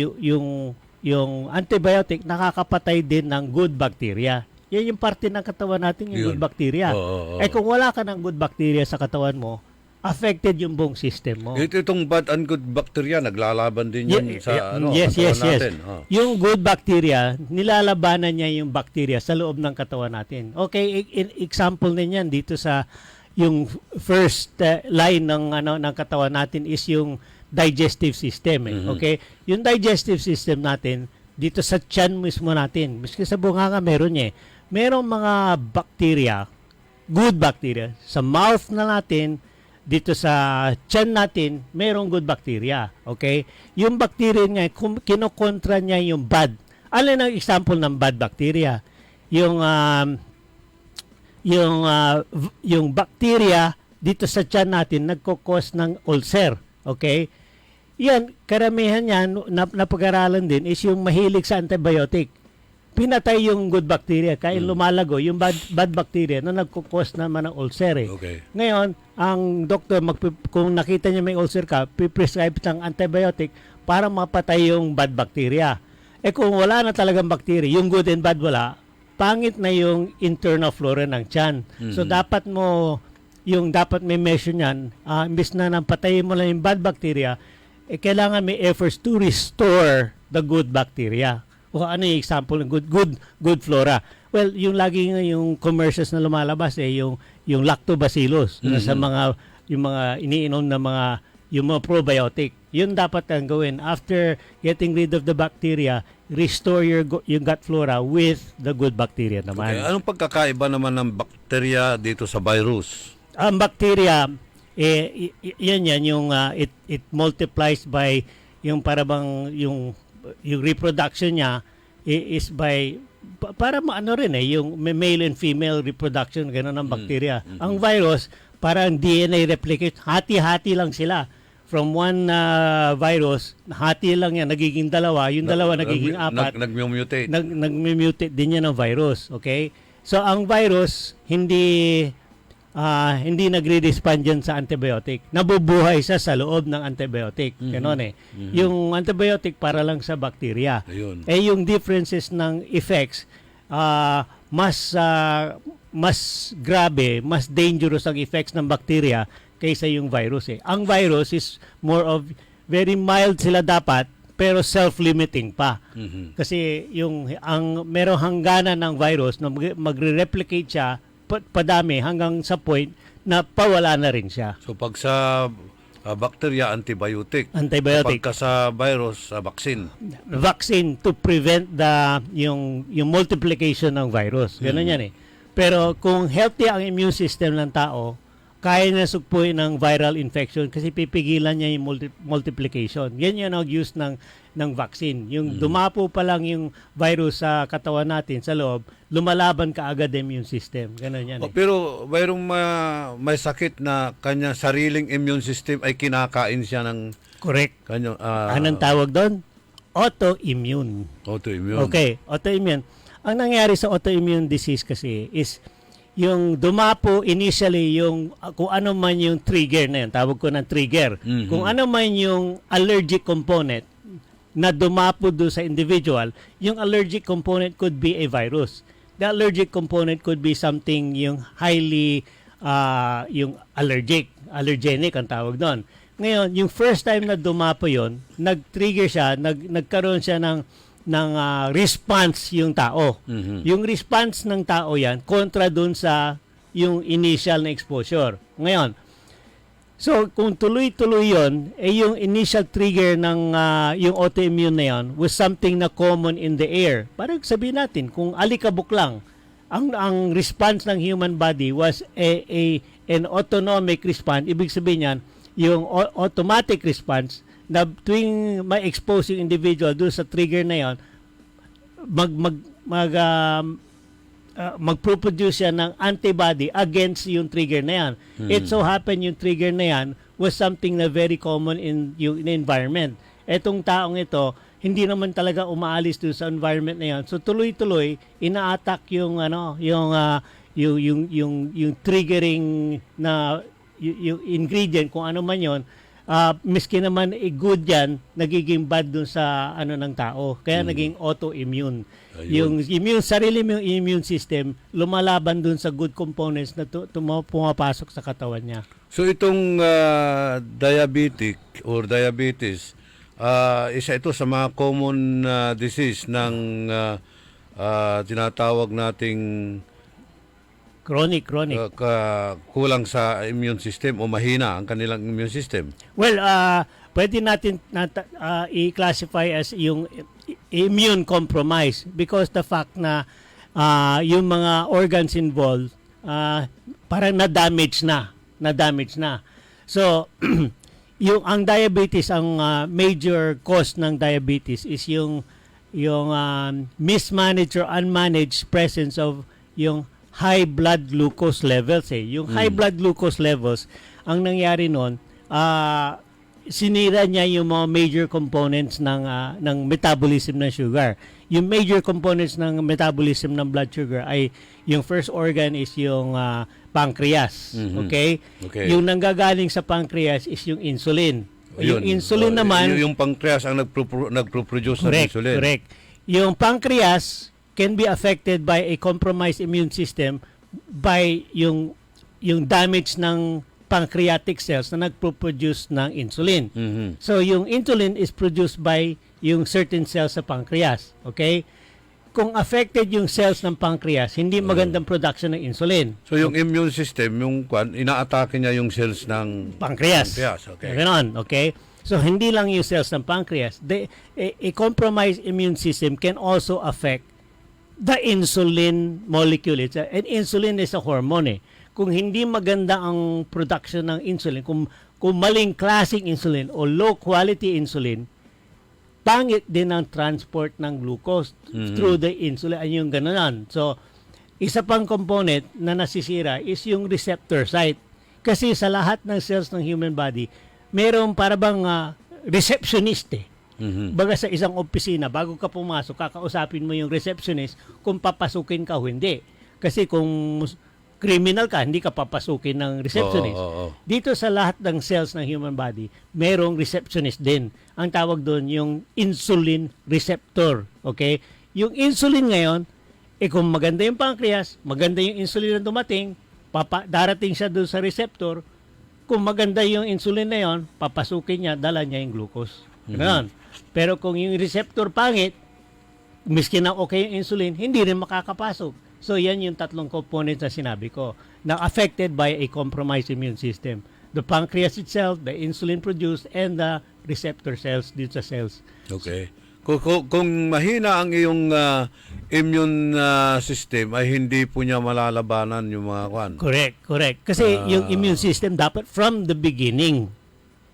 yung antibiotic nakakapatay din ng good bacteria. Yan yung parte ng katawan natin, yung Yun. good bacteria. Oo. Kung wala ka ng good bacteria sa katawan mo, affected yung buong system mo. Itong bad and good bacteria, naglalaban din yan sa yes, katawan yes. natin. Oh. Yung good bacteria, nilalabanan niya yung bacteria sa loob ng katawan natin. Okay, example din yan dito sa yung first line ng katawan natin is yung digestive system. Okay? Yung digestive system natin, dito sa tiyan mismo natin, miski sa bunganga meron niya. Merong mga bacteria, good bacteria, sa mouth na natin, dito sa tiyan natin, merong good bacteria. Okay? Yung bacteria nga, kinokontra niya yung bad. Alin ang example ng bad bacteria? Yung bacteria dito sa tiyan natin, nagkukos ng ulcer. Okay? Yan, karamihan yan, napag-aralan din, is yung mahilig sa antibiotic. Pinatay yung good bacteria, kaya lumalago yung bad bacteria na nagkukos naman ng ulcer. Okay. Ngayon, ang doktor, kung nakita niya may ulcer ka, prescribe ng antibiotic para mapatay yung bad bacteria. Kung wala na talagang bacteria, yung good and bad wala, pangit na yung internal flora ng tiyan. So, dapat may measure niyan, imbis na patayin mo lang yung bad bacteria, kailangan may efforts to restore the good bacteria. O ano yung example ng good flora? Well, yung lagi nga yung commercials na lumalabas yung lactobacillus sa yung mga iniinom na yung mga probiotic. Yun dapat ang gawin after getting rid of the bacteria, restore yung gut flora with the good bacteria naman. Okay. Anong pagkakaiba naman ng bacteria dito sa virus? Ang bacteria yan yung it multiplies by yung parabang yung reproduction niya is by para maano rin yung male and female reproduction gano'n ng bacteria. Ang virus parang DNA replicate, hati-hati lang sila. From one virus, hati lang yan, nagiging dalawa, yung dalawa nagiging apat. Nag-mutate. Nag-mutate din yan ng virus, okay? So ang virus hindi nagre-respond dyan sa antibiotic. Nabubuhay siya sa loob ng antibiotic. Ganon Yung antibiotic para lang sa bacteria. Ayun. Yung differences ng effects, mas grabe, mas dangerous ang effects ng bacteria kaysa yung virus. Ang virus is more of, very mild sila dapat, pero self-limiting pa. Kasi merong hangganan ng virus na magre-replicate siya padami hanggang sa point na pawala na rin siya. So pag sa bacteria, antibiotic. Pagka sa virus, vaccine. Vaccine to prevent yung multiplication ng virus. Ganun yan Pero kung healthy ang immune system ng tao, kaya na sugpuin ng viral infection kasi pipigilan niya yung multiplication. Yan yung use ng vaccine. Yung dumapo pa lang yung virus sa katawan natin sa loob, lumalaban ka agad ang immune system. Ganun yan. Pero mayroong may sakit na kanya sariling immune system ay kinakain siya ng... Correct. Anong tawag doon? Autoimmune. Autoimmune. Okay, autoimmune. Ang nangyari sa autoimmune disease kasi is yung dumapo initially yung kung ano man yung trigger na yun, tawag ko ng trigger. Kung ano man yung allergic component na dumapo do sa individual, yung allergic component could be a virus. The allergic component could be something yung highly yung allergenic ang tawag doon. Ngayon, yung first time na dumapo yon, nag-trigger siya, nagkaroon siya ng response yung tao. Yung response ng tao yan kontra dun sa yung initial na exposure. Ngayon, so kung tuloy-tuloy yun, yung initial trigger ng yung autoimmune na yun was something na common in the air. Parang sabihin natin, kung alikabok lang, ang response ng human body was an autonomic response. Ibig sabihin yan, yung automatic response na tuwing may expose yung individual doon sa trigger na yon, mag-produce siya ng antibody against yung trigger na yan. It so happen yung trigger na yan was something na very common in yung environment. Etong taong ito, hindi naman talaga umaalis doon sa environment na yan. So tuloy-tuloy ina-attack yung yung triggering na yung ingredient kung ano man yon miski naman good yan, nagiging bad dun sa ano ng tao. Kaya naging autoimmune. Yung sarili mo yung immune system, lumalaban dun sa good components na pumapasok sa katawan niya. So itong diabetic or diabetes, isa ito sa mga common disease ng tinatawag nating chronic. Kulang sa immune system o mahina ang kanilang immune system. Well, pwede natin i-classify as yung immune compromise because the fact na yung mga organs involved parang na-damage na. So, ang diabetes, ang major cause ng diabetes is yung mismanaged or unmanaged presence of yung high blood glucose levels. Yung high blood glucose levels, ang nangyari nun, sinira niya yung mga major components ng metabolism ng sugar. Yung major components ng metabolism ng blood sugar ay yung first organ is yung pancreas. Okay? Yung nanggagaling sa pancreas is yung insulin. Yung insulin naman, yung pancreas ang nagpro-produce ng insulin. Correct. Yung pancreas can be affected by a compromised immune system by yung damage ng pancreatic cells na nagpo-produce ng insulin. So yung insulin is produced by yung certain cells sa pancreas. Okay? Kung affected yung cells ng pancreas, hindi magandang production ng insulin. So yung immune system, yung inaatake niya yung cells ng pancreas. Okay. Ganon, okay? So hindi lang yung cells ng pancreas. A compromised immune system can also affect the insulin molecule. And insulin is a hormone. Kung hindi maganda ang production ng insulin, kung maling klaseng insulin o low quality insulin, pangit din ang transport ng glucose through the insulin. Ay yung gano'n. So, isa pang component na nasisira is yung receptor site. Kasi sa lahat ng cells ng human body, mayroong parabang receptionist Baga sa isang opisina, bago ka pumasok, kakausapin mo yung receptionist kung papasukin ka o hindi. Kasi kung criminal ka, hindi ka papasukin ng receptionist. Dito sa lahat ng cells ng human body, merong receptionist din. Ang tawag doon yung insulin receptor. Okay? Yung insulin ngayon, kung maganda yung pancreas, maganda yung insulin na dumating, darating siya doon sa receptor. Kung maganda yung insulin na yon, papasukin niya, dala niya yung glucose. Ganoon. Pero kung yung receptor pangit, miski na okay yung insulin, hindi rin makakapasok. So yan yung tatlong components na sinabi ko na affected by a compromised immune system. The pancreas itself, the insulin produced, and the receptor cells dito sa cells. Okay. Kung mahina ang iyong immune system, ay hindi po niya malalabanan yung mga kwan. Correct. Kasi yung immune system dapat from the beginning.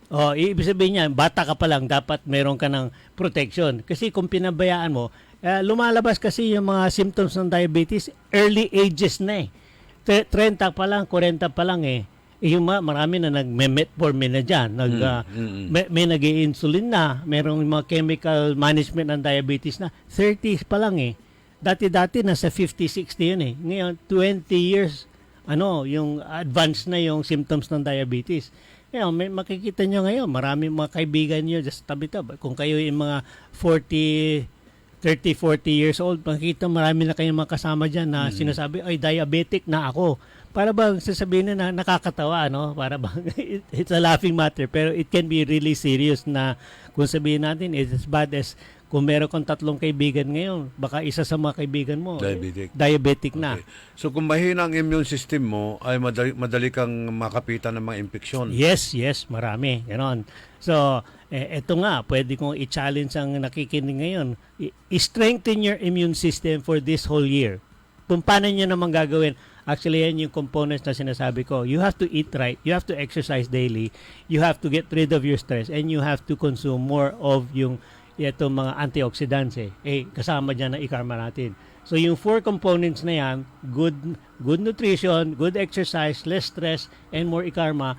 Ibig sabihin niya, bata ka pa lang, dapat meron ka ng protection. Kasi kung pinabayaan mo, lumalabas kasi yung mga symptoms ng diabetes, early ages na 30 pa lang, 40 pa lang Yung marami na nag-metformin na dyan. May nag-i-insulin na, merong mga chemical management ng diabetes na, 30 pa lang Dati-dati nasa 50, 60 yun Ngayon, 20 years, yung advanced na yung symptoms ng diabetes. May makikita nyo ngayon, marami mga kaibigan nyo just tabi-tabi. Kung kayo yung mga 30, 40 years old, makikita marami na kayong mga kasama dyan na sinasabi, ay diabetic na ako. Para bang sasabihin na nakakatawa, Para bang it's a laughing matter, pero it can be really serious na kung sabihin natin, it's as bad as kung meron kang 3 kaibigan ngayon, baka isa sa mga kaibigan mo, diabetic na. Okay. So kung mahina ang immune system mo, ay madali kang makapitan ng mga infeksyon. Yes, marami. Ganon. So, eto nga, pwede kong i-challenge ang nakikinig ngayon. I-strengthen your immune system for this whole year. Kung paano nyo naman gagawin, actually yan yung components na sinasabi ko. You have to eat right, you have to exercise daily, you have to get rid of your stress, and you have to consume more of yung itong mga antioxidants kasama dyan na i-karma natin. So yung 4 components na yan, good nutrition, good exercise, less stress, and more i-karma,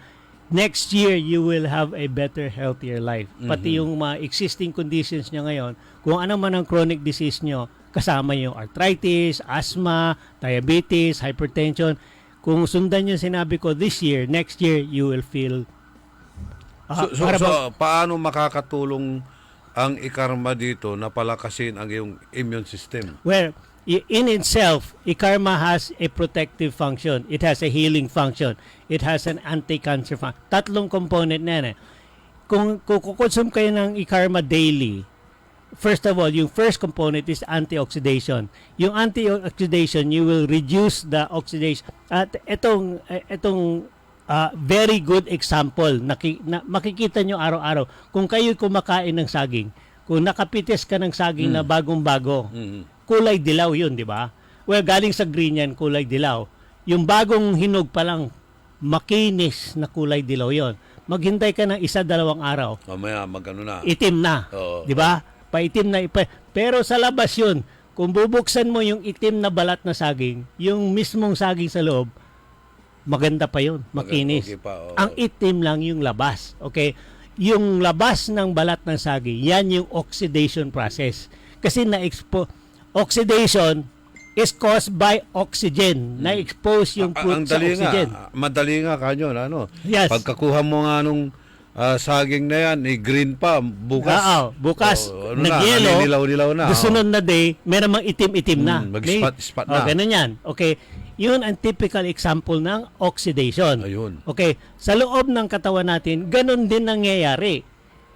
next year you will have a better, healthier life. Pati yung mga existing conditions nyo ngayon, kung ano man ang chronic disease nyo, kasama yung arthritis, asthma, diabetes, hypertension, kung sundan yung sinabi ko this year, next year you will feel So, paano makakatulong ang ikarma dito na palakasin ang iyong immune system? Well, in itself, ikarma has a protective function. It has a healing function. It has an anti-cancer function. Tatlong component na yan eh. Kung kukonsume kayo ng ikarma daily, first of all, yung first component is antioxidation. Yung antioxidation, you will reduce the oxidation. At itong very good example na makikita nyo araw-araw. Kung kayo kumakain ng saging, kung nakapitis ka ng saging na bagong-bago, kulay dilaw yun, di ba? Well, galing sa green yan, kulay dilaw. Yung bagong hinog pa lang, makinis na kulay dilaw yon. Maghintay ka ng 1-2 araw. Mamaya magano na. Itim na. Di ba? Paitim na. Pero sa labas yun, kung bubuksan mo yung itim na balat na saging, yung mismong saging sa loob, maganda pa yun. Makinis. Okay pa, Ang itim lang yung labas. Okay? Yung labas ng balat ng saging, yan yung oxidation process. Kasi oxidation is caused by oxygen. Na-expose yung fruit sa oxygen. Madali nga kanyo. Yes. Pagkakuha mo nga nung saging na yan, green pa, bukas. Bukas, nag-yellow, nilaw-nilaw na. Susunod na day, meron mang itim-itim na. Mag-spot na. Ganun yan. Okay. Yun ang typical example ng oxidation. Ayun. Okay. Sa loob ng katawan natin, ganun din nangyayari.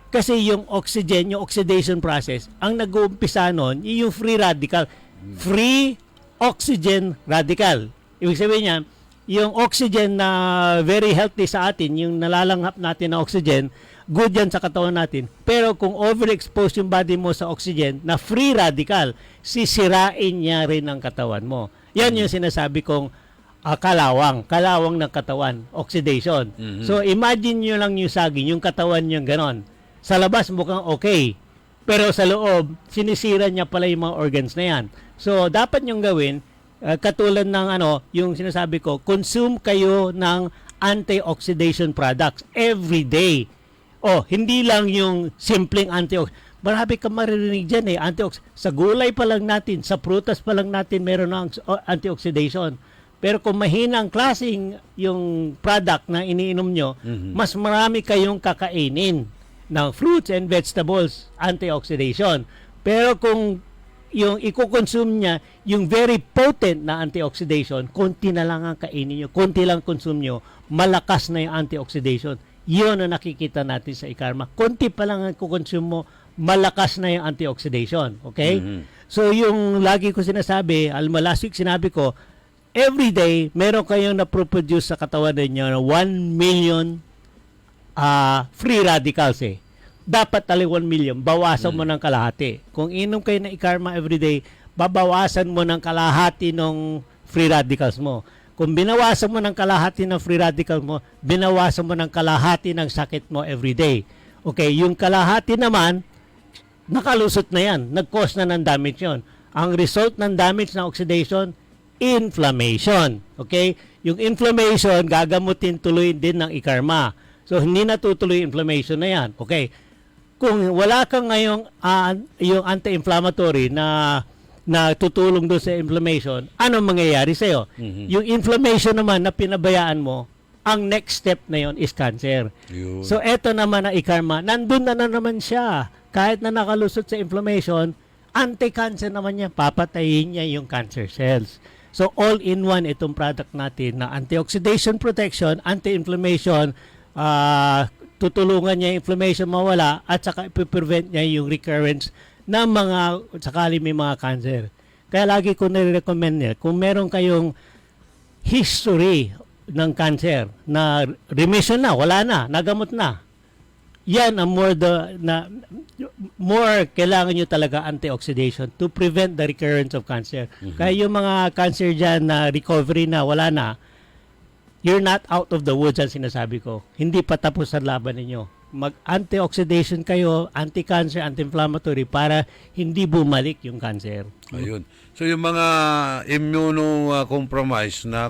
Kasi yung oxygen, yung oxidation process, ang nag-uumpisa nun, yung free radical. Free oxygen radical. Ibig sabihin niya, yung oxygen na very healthy sa atin, yung nalalanghap natin na oxygen, good yan sa katawan natin. Pero kung overexpose yung body mo sa oxygen na free radical, sisirain niya rin ang katawan mo. Yan yung sinasabi kong kalawang ng katawan, oxidation. So imagine nyo lang yung saging, yung katawan yung ganon. Sa labas mukhang okay, pero sa loob, sinisira niya pala yung mga organs na yan. So dapat nyong gawin, katulad ng yung sinasabi ko, consume kayo ng antioxidation products every day. Hindi lang yung simpleng antioxidant. Marami kang maririnig dyan sa gulay pa lang natin, sa prutas pa lang natin meron ng antioxidation. Pero kung mahina ang klaseng yung product na iniinom nyo, mas marami kayong kakainin ng fruits and vegetables, antioxidation. Pero kung yung i-consume niya, yung very potent na antioxidation, konti na lang ang kainin nyo, konti lang consume nyo, malakas na yung antioxidation. Yun ang nakikita natin sa ikarma. Konti pa lang ang i-consume mo, malakas na yung antioxidation. Okay? So yung lagi ko sinasabi, last week sinabi ko, every day, meron kayong na-produce sa katawan ninyo na 1 million free radicals Dapat tali 1 million, bawasan mo ng kalahati. Kung inom kayo ng ikarma everyday, babawasan mo ng kalahati ng free radicals mo. Kung binawasan mo ng kalahati ng free radicals mo, binawasan mo ng kalahati ng sakit mo everyday. Okay, yung kalahati naman, nakalusot na yan. Nag-cause na ng damage yon. Ang result ng damage ng oxidation, inflammation. Okay? Yung inflammation, gagamutin tuloy din ng ikarma. So, hindi natutuloy yung inflammation na yan. Okay? Kung wala kang ngayong yung anti-inflammatory na tutulong doon sa inflammation, ano mangyayari sa'yo? Yung inflammation naman na pinabayaan mo, ang next step na yon is cancer. So, eto naman na ikarma, nandun na naman siya. Kahit na nakalusot sa inflammation, anti-cancer naman niya, papatayin niya yung cancer cells. So, all-in-one itong product natin na antioxidation protection, anti-inflammation, tutulungan niya yung inflammation mawala at saka ipiprevent niya yung recurrence ng mga, sakali may mga cancer. Kaya lagi ko nire-recommend niya, kung meron kayong history ng cancer na remission na, wala na, nagamot na, yan ang more kailangan nyo talaga antioxidation to prevent the recurrence of cancer. Kaya yung mga cancer dyan na recovery na, wala na, you're not out of the woods ang sinasabi ko. Hindi pa tapos ang laban ninyo. Mag-antioxidation kayo, anti-cancer, anti-inflammatory para hindi bumalik yung cancer. Ayun. So yung mga immunocompromised na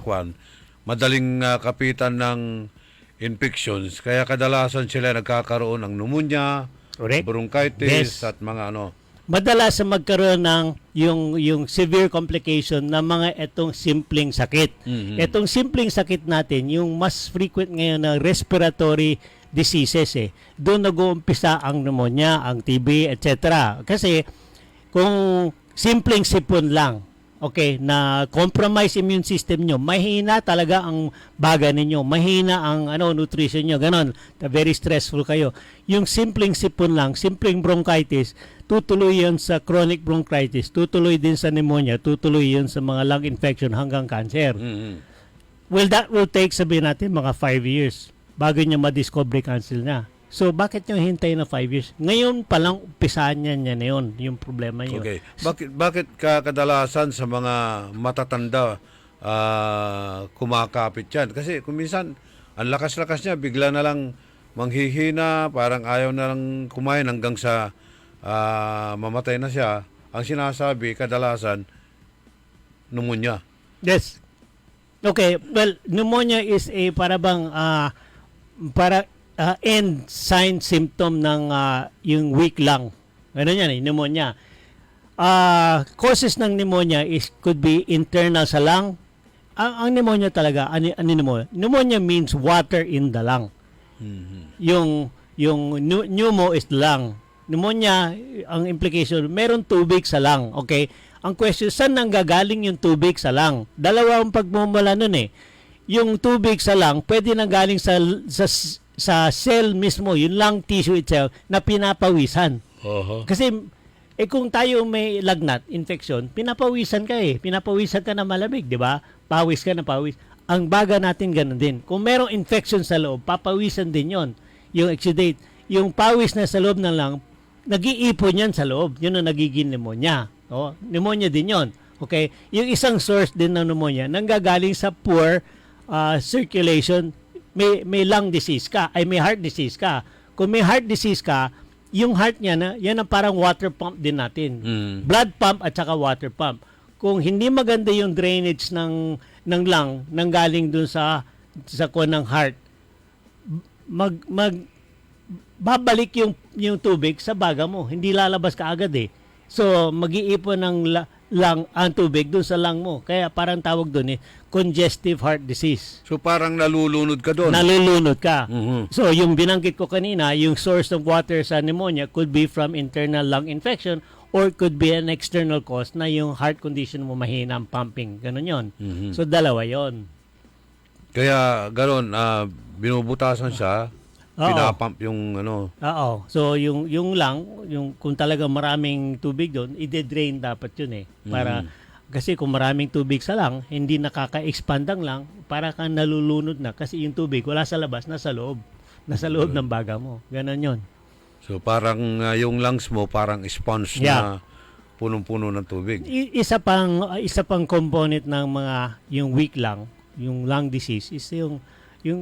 madaling kapitan ng infections, kaya kadalasan sila nagkakaroon ng pneumonia, bronchitis, at mga madalas sa magkaroon ng yung severe complication ng mga itong simpleng sakit. Itong simpleng sakit natin, yung mas frequent ngayon na respiratory diseases Doon nag-uumpisa ang pneumonia, ang TB, etc. Kasi kung simpleng sipon lang, okay, na compromise immune system nyo, mahina talaga ang baga ninyo, mahina ang nutrition nyo, ganon, very stressful kayo. Yung simpleng sipon lang, simpleng bronchitis, tutuloy yun sa chronic bronchitis, tutuloy din sa pneumonia, tutuloy yun sa mga lung infection hanggang cancer. Well, that will take, sabihin natin, mga 5 years bago niya ma-discover cancer na. So, bakit nyo hintay na 5 years? Ngayon palang umpisaan niya na yun, yung problema nyo. Okay. Bakit kadalasan sa mga matatanda kumakapit yan? Kasi kung minsan, ang lakas-lakas niya, bigla na lang manghihina, parang ayaw na lang kumain hanggang sa mamatay na siya. Ang sinasabi, kadalasan, pneumonia. Yes. Okay, well, pneumonia is a end sign symptom ng yung weak lung. Ano yan pneumonia. Causes ng pneumonia could be internal sa lung. Ang pneumonia talaga, pneumonia? Pneumonia means water in the lung. Yung pneumo is lung. Pneumonia, ang implication, meron tubig sa lung. Okay? Ang question, saan nanggagaling yung tubig sa lung? Dalawa ang pagmumula nun Yung tubig sa lung, pwede nanggaling sa cell mismo, yung lung tissue itself, na pinapawisan. Kasi, kung tayo may lagnat, infection, pinapawisan ka Pinapawisan ka na malamig, di ba? Pawis ka na pawis. Ang baga natin ganun din. Kung merong infection sa loob, papawisan din yon. Yung exudate. Yung pawis na sa loob ng lung, nag-iipon yan sa loob. Yun ang nagiging pneumonia. Pneumonia din yon. Okay? Yung isang source din ng pneumonia, nanggagaling sa poor circulation. May lung disease ka, may heart disease ka. Kung may heart disease ka, yung heart niya, yan ang parang water pump din natin. Blood pump at saka water pump. Kung hindi maganda yung drainage ng lung, nanggaling dun sa kuwan ng heart, babalik yung tubig sa baga mo. Hindi lalabas ka agad So, mag-iipon ng lung ang tubig dun sa lung mo. Kaya parang tawag dun congestive heart disease. So, parang nalulunod ka doon. Nalulunod ka. So, yung binanggit ko kanina, yung source of water sa pneumonia could be from internal lung infection or could be an external cause na yung heart condition mo mahina ang pumping. Ganon yon. So, dalawa yon. Kaya, ganon, binubutasan siya, pinapump yung Oo. So, yung lung, kung talaga maraming tubig doon, i-drain dapat yun Para, kasi kung maraming tubig sa lung, hindi nakaka-expand ang lung, para kang nalulunod na. Kasi yung tubig, wala sa labas, nasa loob. Nasa loob ng baga mo. Ganon yon. So, parang yung lungs mo, parang sponge na punong-puno ng tubig. Isa pang component ng yung weak lung, yung lung disease, is yung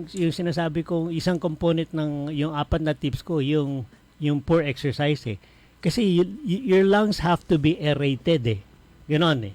sinasabi ko, isang component ng yung 4 na tips ko, yung poor exercise Kasi your lungs have to be aerated Ganon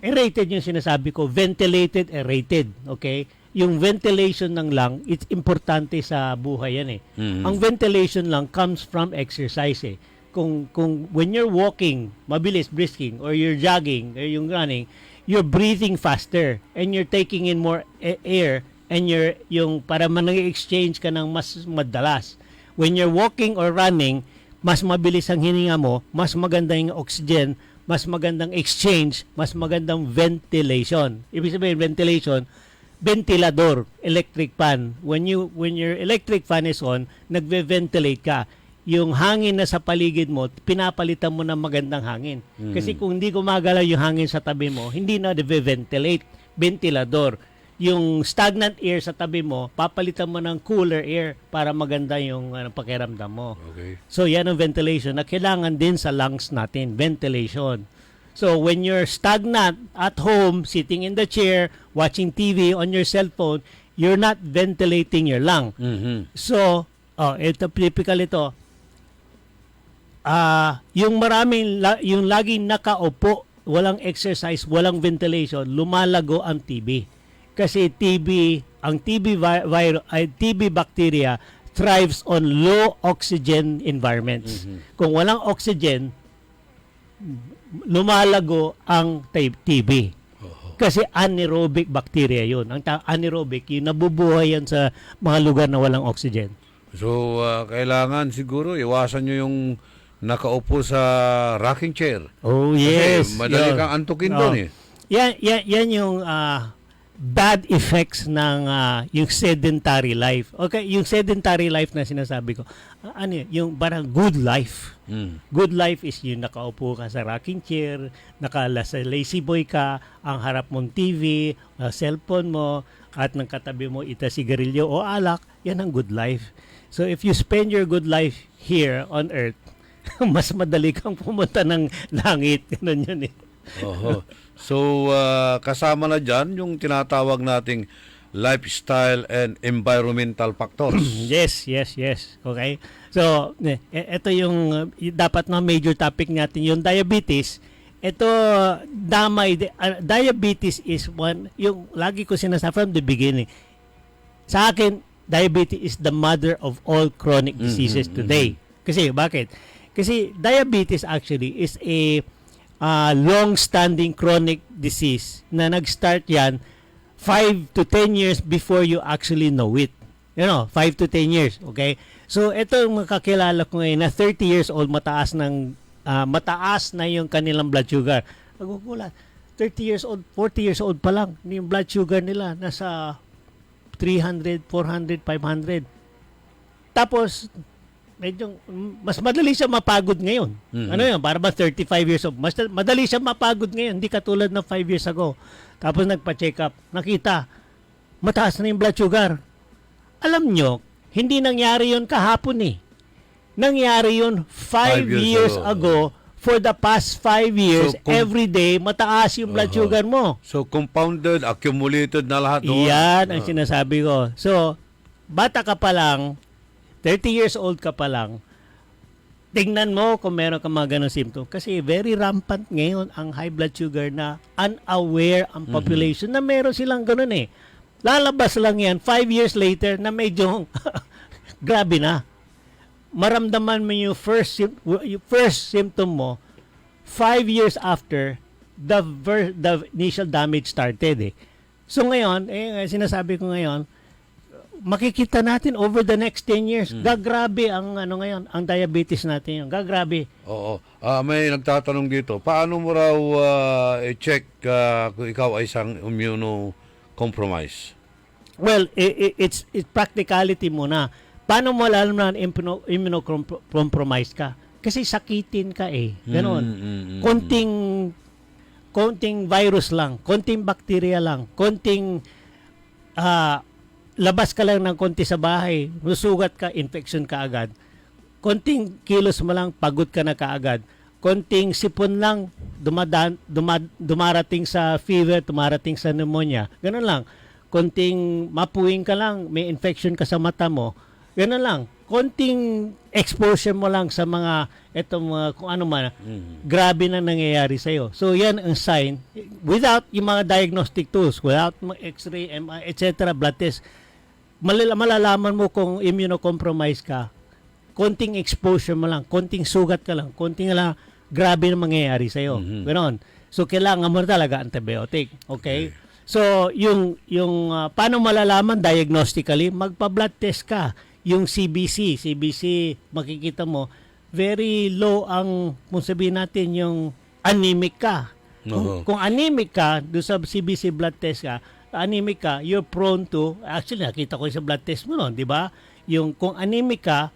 Aerated yung sinasabi ko, ventilated, aerated. Okay? Yung ventilation ng lung, it's importante sa buhay yan Ang ventilation lang comes from exercise Kung when you're walking, mabilis, brisking, or you're jogging, or yung running, you're breathing faster and you're taking in more air and yung para man-exchange ka ng mas madalas. When you're walking or running, mas mabilis ang hininga mo, mas maganda yung oxygen, mas magandang exchange, mas magandang ventilation. Ibig sabihin, ventilation, ventilador, electric fan. When your electric fan is on, nagve-ventilate ka. Yung hangin na sa paligid mo, pinapalitan mo ng magandang hangin. Kasi kung hindi gumagalaw yung hangin sa tabi mo, hindi na nagve-ventilate. Ventilador. Yung stagnant air sa tabi mo, papalitan mo ng cooler air para maganda yung pakiramdam mo. Okay. So yan ang ventilation na kailangan din sa lungs natin, ventilation. So when you're stagnant at home, sitting in the chair, watching TV on your cell phone, you're not ventilating your lung. So, ito typical ito. Yung laging nakaupo, walang exercise, walang ventilation, lumalago ang TB. Kasi ang TB bacteria thrives on low oxygen environments. Kung walang oxygen, lumalago ang TB. Kasi anaerobic bacteria yun. Ang anaerobic, yung nabubuhay yan sa mga lugar na walang oxygen. So, kailangan siguro iwasan nyo yung nakaupo sa rocking chair. Oh, yes. Kasi madali kang antukin doon eh. Yan yung bad effects ng yung sedentary life. Okay, yung sedentary life na sinasabi ko, yung parang good life. Good life is yung nakaupo ka sa rocking chair, sa lazy boy ka, ang harap mong TV, cellphone mo, at ng katabi mo sigarilyo o alak, yan ang good life. So if you spend your good life here on earth, mas madali kang pumunta ng langit. Ganun yun eh. Oho. So, kasama na dyan yung tinatawag nating lifestyle and environmental factors. Yes. Okay? So, ito yung dapat na major topic natin, yung diabetes. Ito, diabetes is one, yung lagi ko sinasabi from the beginning. Sa akin, diabetes is the mother of all chronic diseases today. Kasi, bakit? Kasi diabetes actually is a long-standing chronic disease na nag-start yan 5 to 10 years before you actually know it. 5 to 10 years, okay? So, ito yung makakilala ko ngayon na 30 years old, mataas na yung kanilang blood sugar. Nagugulat. 30 years old, 40 years old pa lang, yung blood sugar nila nasa 300, 400, 500. Tapos, medyo mas madali siya mapagod ngayon. Ano yun? Para ba 35 years old? Mas madali siya mapagod ngayon. Hindi katulad ng 5 years ago. Tapos nagpa-check up. Nakita, mataas na yung blood sugar. Alam nyo, hindi nangyari yun kahapon eh. Nangyari yun 5 years ago. For the past 5 years, so, every day, mataas yung blood sugar mo. So, compounded, accumulated na lahat doon. Yan ang sinasabi ko. So, bata ka pa lang, 30 years old ka pa lang, tingnan mo kung meron ka mga ganong symptom. Kasi very rampant ngayon ang high blood sugar na unaware ang population na meron silang ganon eh. Lalabas lang yan 5 years later na medyo grabe na. Maramdaman mo yung first symptom mo 5 years after the initial damage started eh. So ngayon, sinasabi ko ngayon, makikita natin over the next 10 years. Gagrabe ang ngayon, ang diabetes natin yun. Gagrabe. Oo. May nagtatanong dito, paano mo raw i-check kung ikaw ay isang immunocompromised? Well, it's practicality muna. Paano mo alam na immunocompromised ka? Kasi sakitin ka eh. Ganon. Konting virus lang, konting bacteria lang, konting labas ka lang ng konti sa bahay, susugat ka, infection ka agad. Konting kilos mo lang, pagod ka na kaagad. Konting sipon lang, dumarating sa fever, dumarating sa pneumonia. Ganun lang. Konting mapuwing ka lang, may infection ka sa mata mo. Ganun lang. Konting exposure mo lang sa mga, kung ano man, grabe na nangyayari sa'yo. So, yan ang sign. Without yung mga diagnostic tools, without x-ray, MRI, etc., blood test, malalaman mo kung immunocompromised ka. Konting exposure mo lang, konting sugat ka lang, konting lang, grabe na mangyayari sa'yo. Ganon. So, kailangan mo talaga antibiotic. Okay? So, yung paano malalaman diagnostically, magpa-blood test ka. Yung CBC, makikita mo, very low ang, kung sabihin natin, yung anemic ka. Kung anemic ka, doon sa CBC blood test ka, anemic ka, you're prone to, actually nakita ko sa blood test mo noon, di ba? Yung kung anemic ka,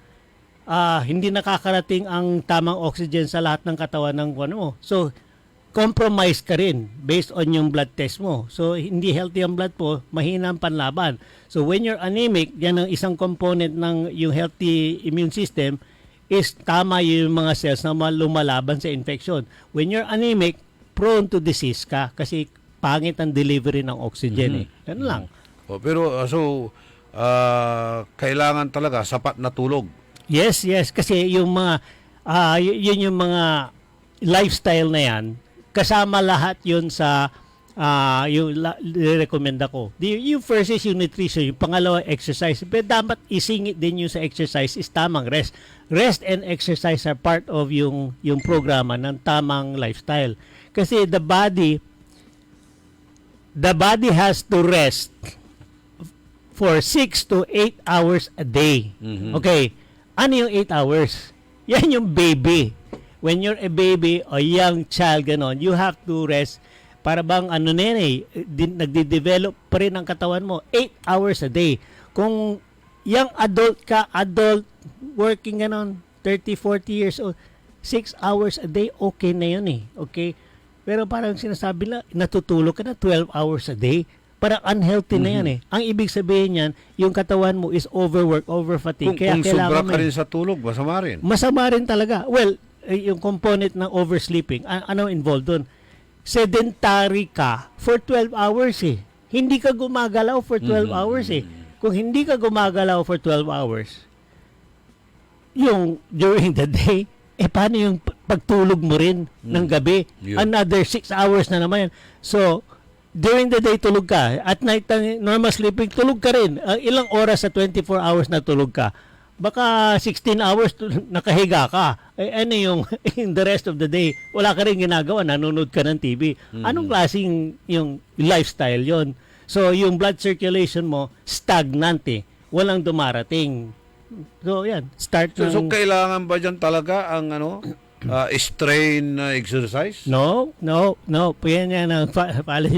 hindi nakakarating ang tamang oxygen sa lahat ng katawan ng ano mo. So, compromise ka rin based on yung blood test mo. So, hindi healthy ang blood mo, mahina ang panlaban. So, when you're anemic, yan ang isang component ng yung healthy immune system is tama yung mga cells na lumalaban sa infection. When you're anemic, prone to disease ka kasi pangit ang delivery ng oxygen eh. Yan lang. Pero, kailangan talaga sapat na tulog. Yes. Kasi yung mga, yun yung mga lifestyle na yan, kasama lahat yun sa yung recommend ako. Yung first is yung nutrition, yung pangalawa exercise. Pero dapat isingit din yung sa exercise is tamang rest. Rest and exercise are part of yung programa ng tamang lifestyle. Kasi the body has to rest for 6 to 8 hours a day. Okay. Ano yung 8 hours? Yan yung baby. When you're a baby or young child, ganon, you have to rest. Para bang ano na yan nagde-develop pa rin ang katawan mo. 8 hours a day. Kung young adult ka, working ganon, 30, 40 years old, 6 hours a day, okay na yun Okay? Pero parang sinasabi na, natutulog ka na 12 hours a day. Parang unhealthy na yan Ang ibig sabihin yan, yung katawan mo is overwork, overfatigue. Kung sobra ka rin sa tulog, masama rin. Masama rin talaga. Well, yung component ng oversleeping, ano involved doon? Sedentary ka for 12 hours Hindi ka gumagalaw for 12 hours Kung hindi ka gumagalaw for 12 hours, yung during the day, paano yung pagtulog mo rin ng gabi? Another 6 hours na naman yan. So, during the day tulog ka, at night normal sleeping tulog ka rin. Ilang oras sa 24 hours na tulog ka? Baka 16 hours nakahiga ka. Ano yung in the rest of the day, wala ka rin ginagawa, nanonood ka ng TV. Anong klaseng yung lifestyle yon? So yung blood circulation mo stagnant walang dumarating. So yan, start So kailangan ba dyan talaga ang strain exercise? No. Yan ang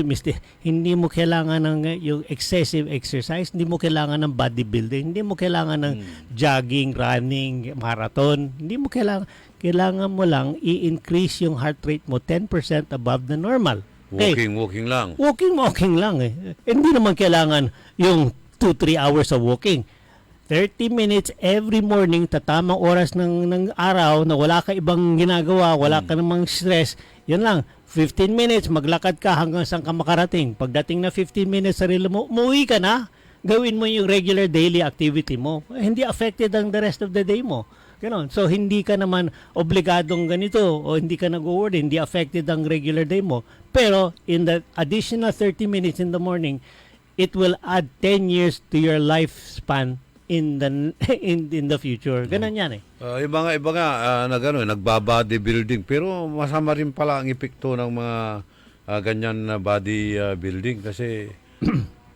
Mr. Hindi mo kailangan ng yung excessive exercise, hindi mo kailangan ng bodybuilding, hindi mo kailangan ng jogging, running, marathon. Hindi mo kailangan mo lang i-increase yung heart rate mo 10% above the normal. Walking lang. Walking lang Hindi naman kailangan yung 2-3 hours of walking. 30 minutes every morning, tatamang oras ng araw na wala ka ibang ginagawa, wala ka namang stress, yun lang. 15 minutes, maglakad ka hanggang saan ka makarating. Pagdating na 15 minutes, sarili mo, umuwi ka na. Gawin mo yung regular daily activity mo. Hindi affected ang the rest of the day mo. Ganon. So, hindi ka naman obligadong ganito o hindi ka nag-worry, hindi affected ang regular day mo. Pero, in the additional 30 minutes in the morning, it will add 10 years to your lifespan in the future. Ganun yan Iba nga nagbabody building pero masama rin pala ang epekto ng mga ganyan na body building kasi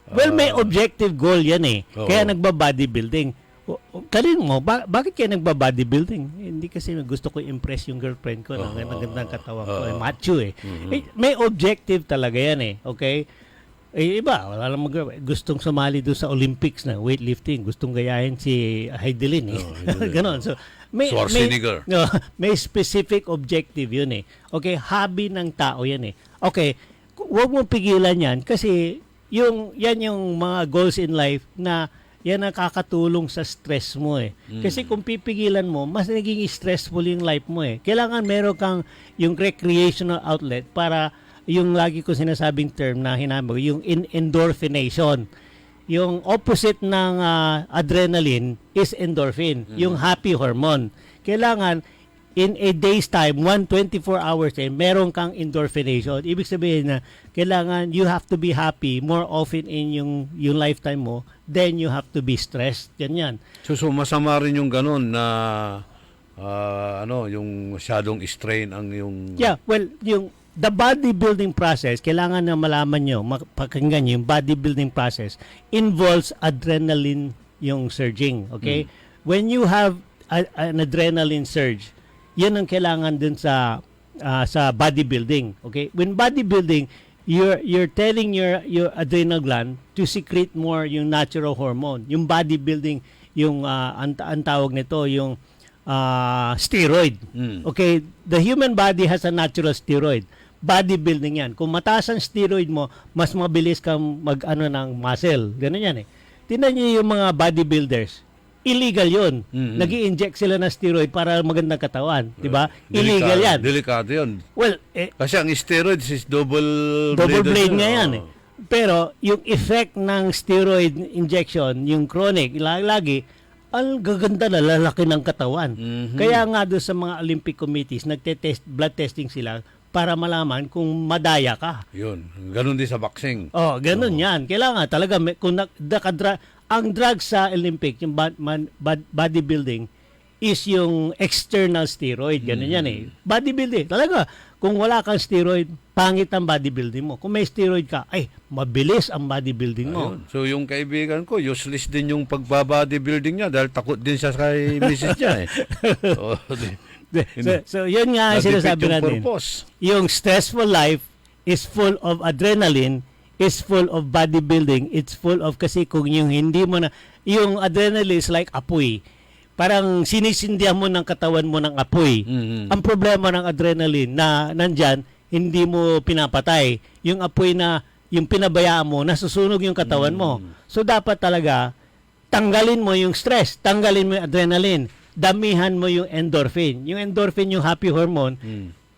well, may objective goal yan kaya nagbabody building. Kalin mo, bakit kaya nagbabody building? Hindi kasi gusto ko impress yung girlfriend ko ng gandang katawan ko. Macho May objective talaga yan okay? Iba, wala lang gustong sumali doon sa Olympics na weightlifting, gustong gayahin si Heidelin Ganon. So may specific objective yun Okay, hobby ng tao yan Okay, huwag mo pigilan yan kasi yan yung mga goals in life na yan nakakatulong sa stress mo Kasi kung pipigilan mo, mas naging stressful yung life mo Kailangan meron kang yung recreational outlet para yung lagi ko sinasabing term na hinamag, yung endorphination. Yung opposite ng adrenaline is endorphin, yung happy hormone. Kailangan, in a day's time, 124 hours, meron kang endorphination. Ibig sabihin na, kailangan you have to be happy more often in yung lifetime mo, then you have to be stressed. Yan. So masama rin yung ganun na, yung masyadong strain ang yung... Yeah, well, the bodybuilding process, kailangan na malaman nyo, pakinggan nyo, yung bodybuilding process involves adrenaline yung surging, okay? When you have an adrenaline surge, yan ang kailangan dun sa bodybuilding, okay? When bodybuilding, you're telling your adrenal gland to secrete more yung natural hormone. Yung bodybuilding, yung ang tawag nito, yung steroid. Okay? The human body has a natural steroid. Bodybuilding yan. Kung mataas ang steroid mo, mas mabilis kang ng muscle. Ganun yan Tingnan niyo yung mga bodybuilders. Illegal yun. Nag-i-inject sila ng steroid para magandang katawan. Diba? Illegal yan. Delikado yun. Well, kasi ang steroids is double blade nga yan Pero yung effect ng steroid injection, yung chronic, lagi, ang gaganda na lalaki ng katawan. Kaya nga doon sa mga Olympic committees, blood testing sila para malaman kung madaya ka. Yun. Ganun din sa boxing. Oh, ganun yan. Kailangan talaga, kung ang drug sa Olympic, yung bodybuilding, is yung external steroid. Ganun yan eh. Bodybuilding. Talaga, kung wala kang steroid, pangit ang bodybuilding mo. Kung may steroid ka, ay, mabilis ang bodybuilding mo. Ayun. So yung kaibigan ko, useless din yung pagbabodybuilding niya dahil takot din siya kay misis niya eh. So yun nga ang sinasabi natin. Purpose. Yung stressful life is full of adrenaline, is full of bodybuilding, it's full of, kasi kung yung hindi mo na, yung adrenaline is like apoy. Parang sinisindihan mo ng katawan mo ng apoy. Ang problema ng adrenaline na nandyan, hindi mo pinapatay. Yung apoy na, yung pinabayaan mo, nasusunog yung katawan mo. So dapat talaga, tanggalin mo yung stress, tanggalin mo yung adrenaline, damihan mo yung endorphin. Yung endorphin, yung happy hormone,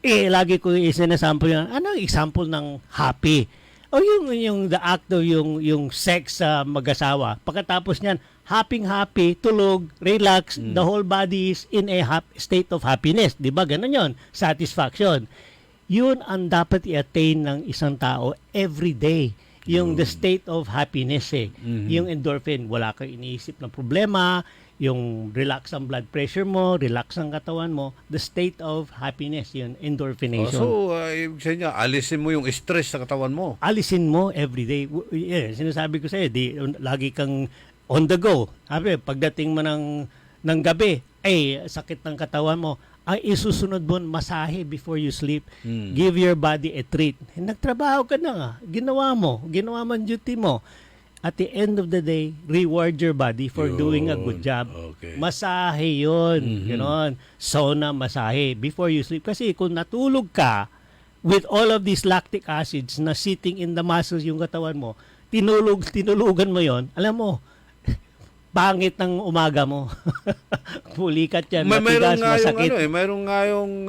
lagi ko isinasample yan. Ano yung example ng happy? O yung the act of yung sex sa mag-asawa. Pagkatapos niyan, happy, tulog, relax, the whole body is in a state of happiness. Di ba? Ganun yun. Satisfaction. Yun ang dapat i-attain ng isang tao every day. Yung the state of happiness eh. Yung endorphin, wala kang iniisip na problema, yung relax ang blood pressure mo, relax ang katawan mo, the state of happiness, yun, endorphination. Ibig sabihin niya, alisin mo yung stress sa katawan mo. Alisin mo every day. Yeah, sinasabi ko sa'yo, lagi kang on the go. Sabi, pagdating mo ng gabi, ay sakit ng katawan mo, ay isusunod mo masahe before you sleep. Give your body a treat. Nagtrabaho ka na nga. Ginawa mo ang duty mo. At the end of the day, reward your body for doing a good job. Okay. Masahe yun. Ganon. Sauna, masahe before you sleep. Kasi kung natulog ka with all of these lactic acids na sitting in the muscles yung katawan mo, tinulugan mo yon, alam mo, pangit ng umaga mo. Pulikat yan, matigas, masakit. Mayroon nga yung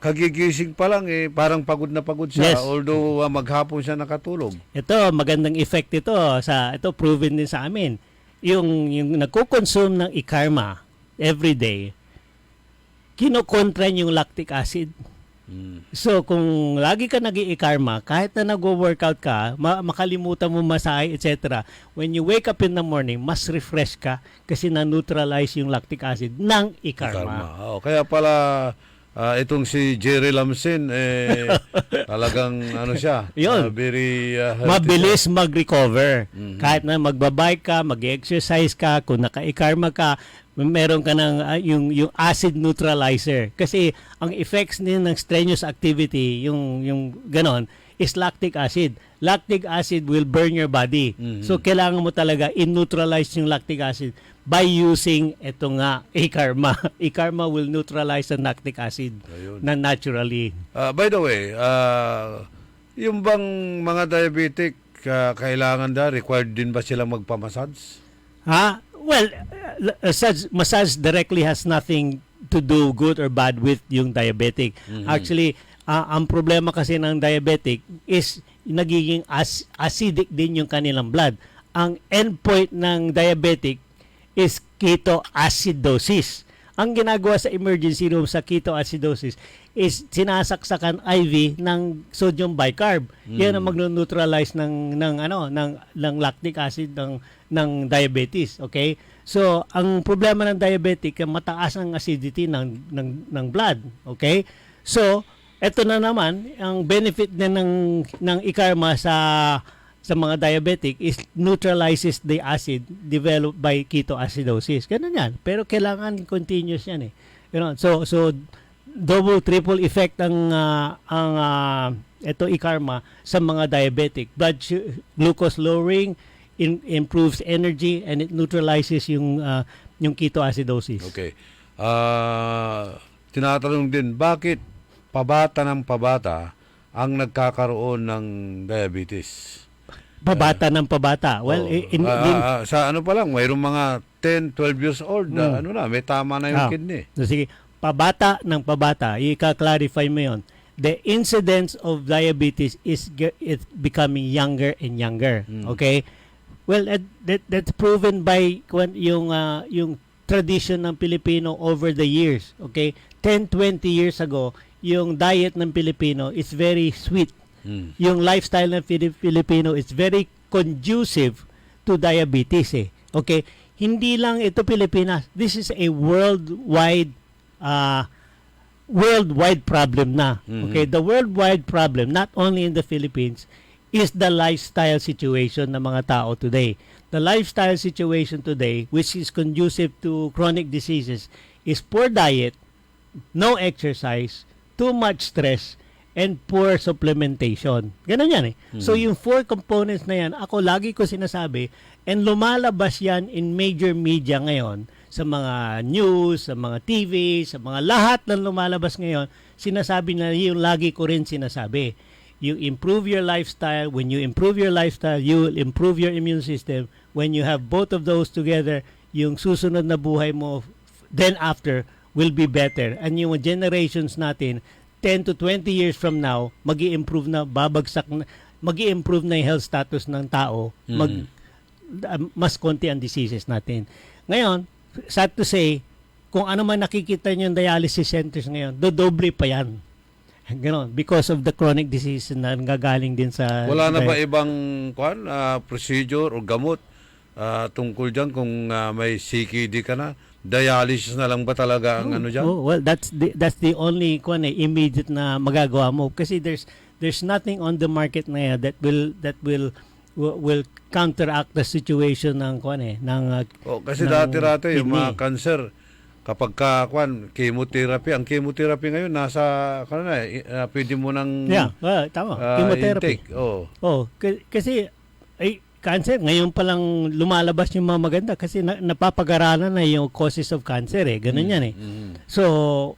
kagigising pa lang parang pagod na pagod siya, although maghapon siya nakatulog. Ito, magandang effect ito proven din sa amin. Yung nagko-consume ng Ikarma every day, kinokontra yung lactic acid. So, kung lagi ka nag-i-Ikarma, kahit na nag-workout ka, makalimutan mo masahe, etc. When you wake up in the morning, mas refresh ka kasi na-neutralize yung lactic acid ng Ikarma. Kaya pala, itong si Jerry Lamsin, talagang siya, very mabilis mag-recover. Kahit na magbabike ka, mag-exercise ka, kung naka-Ikarma ka, meron ka ng yung acid neutralizer. Kasi ang effects din ng strenuous activity, yung ganon, is lactic acid. Lactic acid will burn your body. So kailangan mo talaga in-neutralize yung lactic acid by using ito nga, Ikarma. Ikarma will neutralize the lactic acid na naturally. By the way, yung bang mga diabetic, kailangan required din ba sila magpamassage? Well, massage directly has nothing to do good or bad with yung diabetic. Actually, ang problema kasi ng diabetic is nagiging acidic din yung kanilang blood. Ang endpoint ng diabetic is ketoacidosis. Ang ginagawa sa emergency room sa ketoacidosis is sinasaksakan IV ng sodium bicarb. Yan ang magno-neutralize ng lactic acid ng diabetes, okay? So, ang problema ng diabetic, mataas ang acidity ng blood, okay? So, eto na naman, ang benefit din ng Ikarma sa mga diabetic is neutralizes the acid developed by ketoacidosis. Ganun yan. Pero kailangan continuous yan eh. So double, triple effect ang ito Ikarma sa mga diabetic. Glucose lowering, improves energy, and it neutralizes yung ketoacidosis. Okay. Tinatanong din, bakit pabata ng pabata ang nagkakaroon ng diabetes? Pabata ng pabata. Well, sa pa lang, mayroong mga 10, 12 years old, may tama na yung kidney. So, sige, pabata ng pabata, i-clarify mo yun. The incidence of diabetes is becoming younger and younger. Okay? Well, that's proven by yung tradition ng Pilipino over the years. Okay? 10, 20 years ago, yung diet ng Pilipino is very sweet. Yung lifestyle ng Filipino is very conducive to diabetes eh. Okay? Hindi lang ito Pilipinas. This is a worldwide problem na. Okay? The worldwide problem, not only in the Philippines, is the lifestyle situation ng mga tao today. The lifestyle situation today, which is conducive to chronic diseases, is poor diet, no exercise, too much stress, and poor supplementation. Ganun yan eh. So yung 4 components na yan, ako lagi ko sinasabi, and lumalabas yan in major media ngayon, sa mga news, sa mga TV, sa mga lahat ng lumalabas ngayon, sinasabi na yung lagi ko rin sinasabi. You improve your lifestyle. When you improve your lifestyle, you will improve your immune system. When you have both of those together, yung susunod na buhay mo, then after, will be better. And yung generations natin, 10 to 20 years from now, magi-improve na, magi-improve na yung health status ng tao, mas konti ang diseases natin. Ngayon, sad to say, kung ano man nakikita nyo yung dialysis centers ngayon, dodoble pa yan. Ganon, because of the chronic disease na gagaling din sa... Wala na ba ibang procedure o gamot tungkol dyan kung may CKD ka na? Dialysis na lang ba talaga ang ano dyan? Well, that's the only immediate na magagawa mo kasi there's nothing on the market na yan that will counteract the situation ng kasi dati-dati yung mga cancer kapag chemotherapy, ang chemotherapy ngayon nasa pwede mo nang tama. Chemotherapy. Intake. Kasi cancer, ngayon pa lang lumalabas yung mga maganda kasi napapag-aralan na yung causes of cancer eh. Ganun yan eh. So,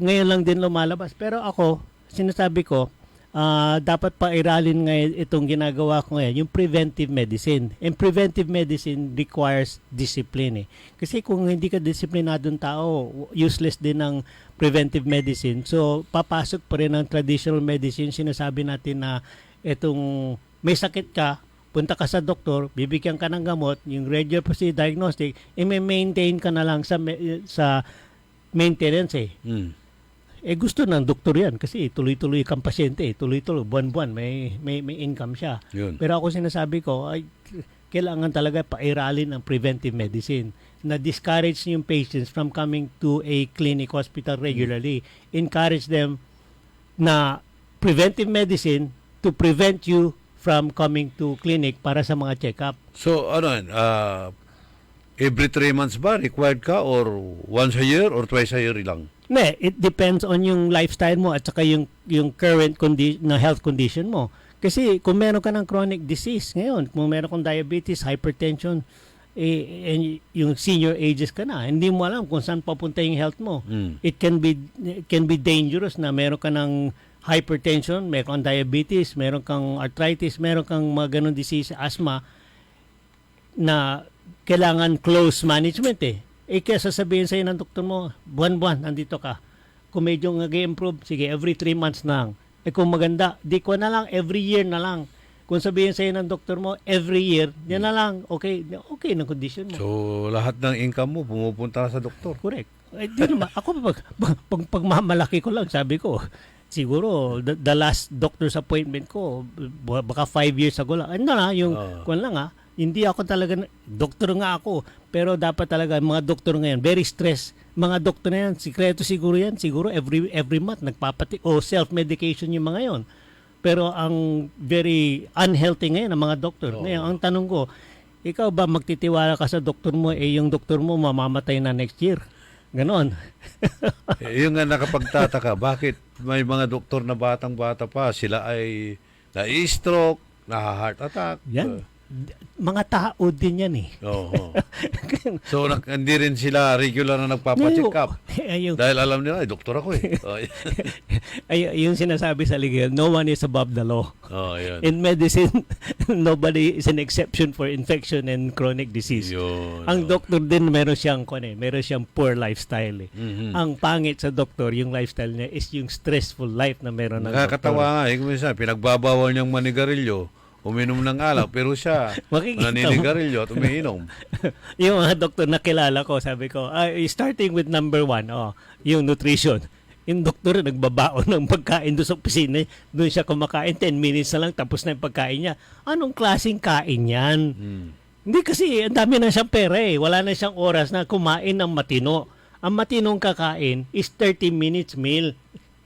ngayon lang din lumalabas. Pero ako, sinasabi ko, dapat pa iralin ngayon itong ginagawa ko ngayon, yung preventive medicine. And preventive medicine requires discipline eh. Kasi kung hindi ka disiplinadong tao, useless din ang preventive medicine. So, papasok pa rin ang traditional medicine. Sinasabi natin na itong may sakit ka, punta ka sa doktor, bibigyan ka ng gamot, yung regular procedure diagnostic, i-maintain ka na lang sa maintenance eh. Gusto ng doktor yan kasi tuloy-tuloy kang pasyente eh. Tuloy-tuloy, buwan-buwan, may income siya. Yun. Pero ako sinasabi ko, kailangan talaga pairalin ang preventive medicine na discourage yung patients from coming to a clinic hospital regularly. Encourage them na preventive medicine to prevent you from coming to clinic para sa mga check-up. So, every 3 months ba required ka or once a year or twice a year lang? It depends on yung lifestyle mo at saka yung current na health condition mo. Kasi kung meron ka ng chronic disease ngayon, kung meron kang diabetes, hypertension, and yung senior ages ka na, hindi mo alam kung saan papunta yung health mo. It can be dangerous na meron ka ng hypertension, meron kang diabetes, meron kang arthritis, meron kang mga ganun disease, asthma, na kailangan close management eh. Kaya sasabihin sa'yo ng doktor mo, buwan-buwan, nandito ka. Kung medyo nag-improve, sige, every 3 months na lang. Kung maganda, di ko na lang, every year na lang. Kung sabihin sa'yo ng doktor mo, every year, yan na lang, okay ng condition mo. So, lahat ng income mo, pumupunta sa doktor? Correct. Di naman, ako pagmamalaki ko lang, sabi ko, siguro, the last doctor's appointment ko, baka 5 years ago lang. Ano na, kung lang hindi ako talaga, doktor nga ako, pero dapat talaga, mga doktor ngayon, very stressed. Mga doktor na yan, sikreto siguro yan, siguro every month, self-medication yung mga yon. Pero ang very unhealthy ngayon, ang mga doktor. Ngayon, ang tanong ko, ikaw ba magtitiwala ka sa doktor mo, yung doktor mo mamamatay na next year? Ganon. Yung nga nakapagtataka, bakit may mga doktor na batang-bata pa, sila ay na-stroke, na-heart attack? Yan. Mga tao din yan eh. So, hindi rin sila regular na nagpapacheck up. Dahil alam nila, doktor ako eh. Yung sinasabi sa legal, no one is above the law. Yun. In medicine, nobody is an exception for infection and chronic disease. Ang doktor din, meron siyang poor lifestyle eh. Ang pangit sa doktor, yung lifestyle niya is yung stressful life na meron ng doktor. Nakakatawa nga, minsan, pinagbabawal niyang manigarilyo, uminom ng alak, pero siya Makikita mo. naninigarilyo at umiinom. Yung mga doktor na kilala ko, sabi ko, starting with number 1, yung nutrition. Yung doktor nagbabaon ng pagkain doon sa opisina, doon siya kumakain, 10 minutes na lang, tapos na yung pagkain niya. Anong klaseng kain yan? Hindi kasi, ang dami na siyang pera wala na siyang oras na kumain ng matino. Ang matinong kakain is 30 minutes meal.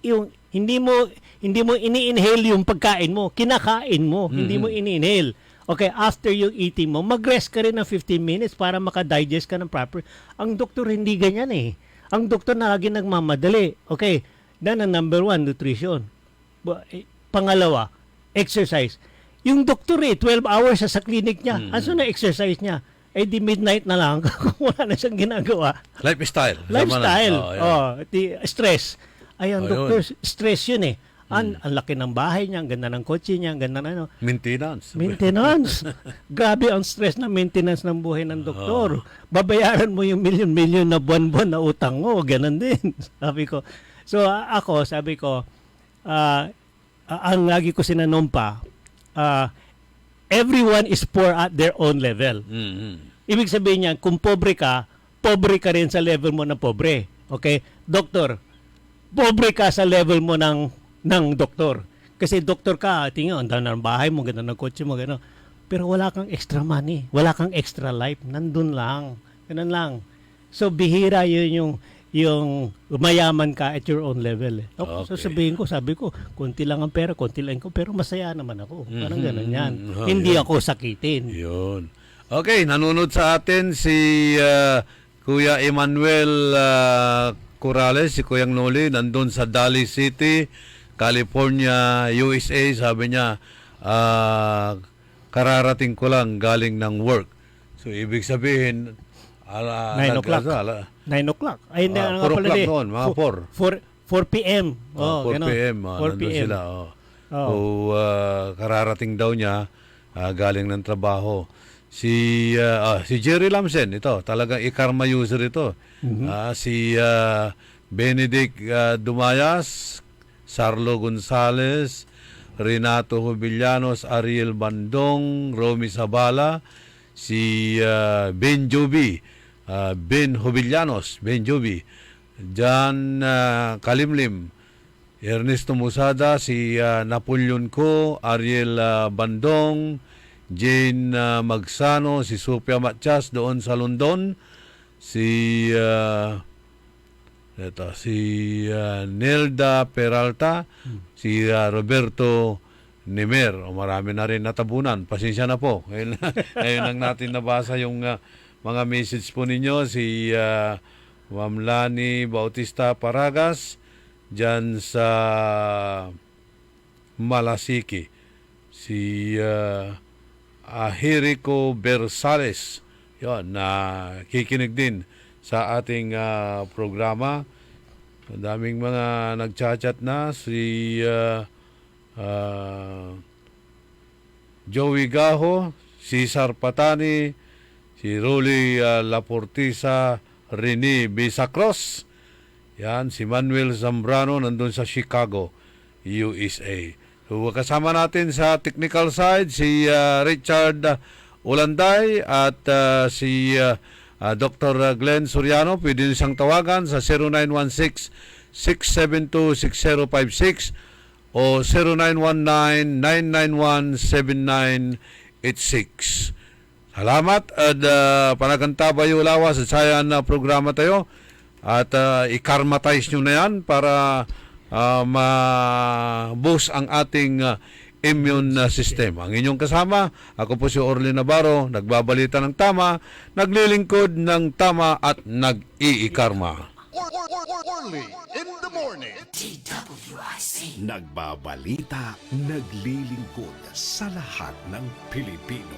Yung hindi mo ini-inhale yung pagkain mo, kinakain mo, hindi mo ini-inhale. Okay, after yung eating mo, mag-rest ka rin ng 15 minutes para maka-digest ka ng proper. Ang doktor hindi ganyan Ang doktor na lagi nagmamadali. Okay, then ang number 1, nutrition. Pangalawa, exercise. Yung doktor 12 hours sa clinic niya. Ano na exercise niya? Di midnight na lang kung wala na siyang ginagawa. Lifestyle. Stress. Ay, ang doktor, yun. stress yun Ang laki ng bahay niya, ang ganda ng kotse niya, ang ganda ng Maintenance. Grabe ang stress na maintenance ng buhay ng doktor. Babayaran mo yung milyon-milyon na buwan-buwan na utang mo, ganun din. Sabi ko. So sabi ko, ang lagi ko sinanumpa, everyone is poor at their own level. Ibig sabihin niya, kung pobre ka rin sa level mo na pobre. Okay? Doktor, pobre ka sa level mo ng doktor. Kasi doktor ka, tingnan, ang dami ng bahay mo, ganda ng kotse mo, gano'n. Pero wala kang extra money, wala kang extra life, nandun lang. Ganun lang. So, bihira yun yung mayaman ka at your own level. Okay. So, sabi ko, konti lang ang pera, konti lang ko, pero masaya naman ako. Parang gano'n yan. Hindi ako sakitin. Yun. Okay, nanonood sa atin si Kuya Emmanuel Corrales, si Kuyang Noli, nandun sa Daly City, California, USA. Sabi niya, kararating ko lang galing ng work. So, ibig sabihin, 9 o'clock. 9 o'clock. Ay, hindi, 4 o'clock noon, mga 4 p.m. 4 p.m. Nandun sila. So, kararating daw niya, galing ng trabaho. Si Jerry Lamsen, ito, talagang e-karma user ito. Si Benedict Dumayas, Sarlo Gonzales, Renato Jubillanos, Ariel Bandong, Romy Sabala, si Ben Joby, Ben Jubillanos, Ben Joby, Jan Kalimlim, Ernesto Musada, si Napoleon Co, Ariel Bandong, Jane Magsano, si Sophia Matias doon sa London, si Nelda Peralta, si Roberto Nimer. Marami na rin natabunan. Pasensya na po. Ngayon lang natin nabasa yung mga message po ninyo. Si Ma'am Lani Bautista Paragas dyan sa Malasiki. Si Jericho Bersales, yun, kikinig din sa ating programa. Daming mga nagchat-chat na. Si Joey Gaho, Cesar Patani, si Rolly Laportisa, Rene Bisacros, yan, si Manuel Zambrano nandun sa Chicago, USA. So, kasama natin sa technical side si Richard Ulanday at si Dr. Glenn Soriano. Pwede siyang tawagan sa 0916-672-6056 o 0919-991-7986. Salamat at panagantabayo lawas sa sayan na programa tayo at i-karmatize nyo na yan para ma-boost ang ating immune system. Ang inyong kasama, ako po si Orly Navarro, nagbabalita ng tama, naglilingkod ng tama at nag-i-karma. Orly in the morning. Nagbabalita, naglilingkod sa lahat ng Pilipino.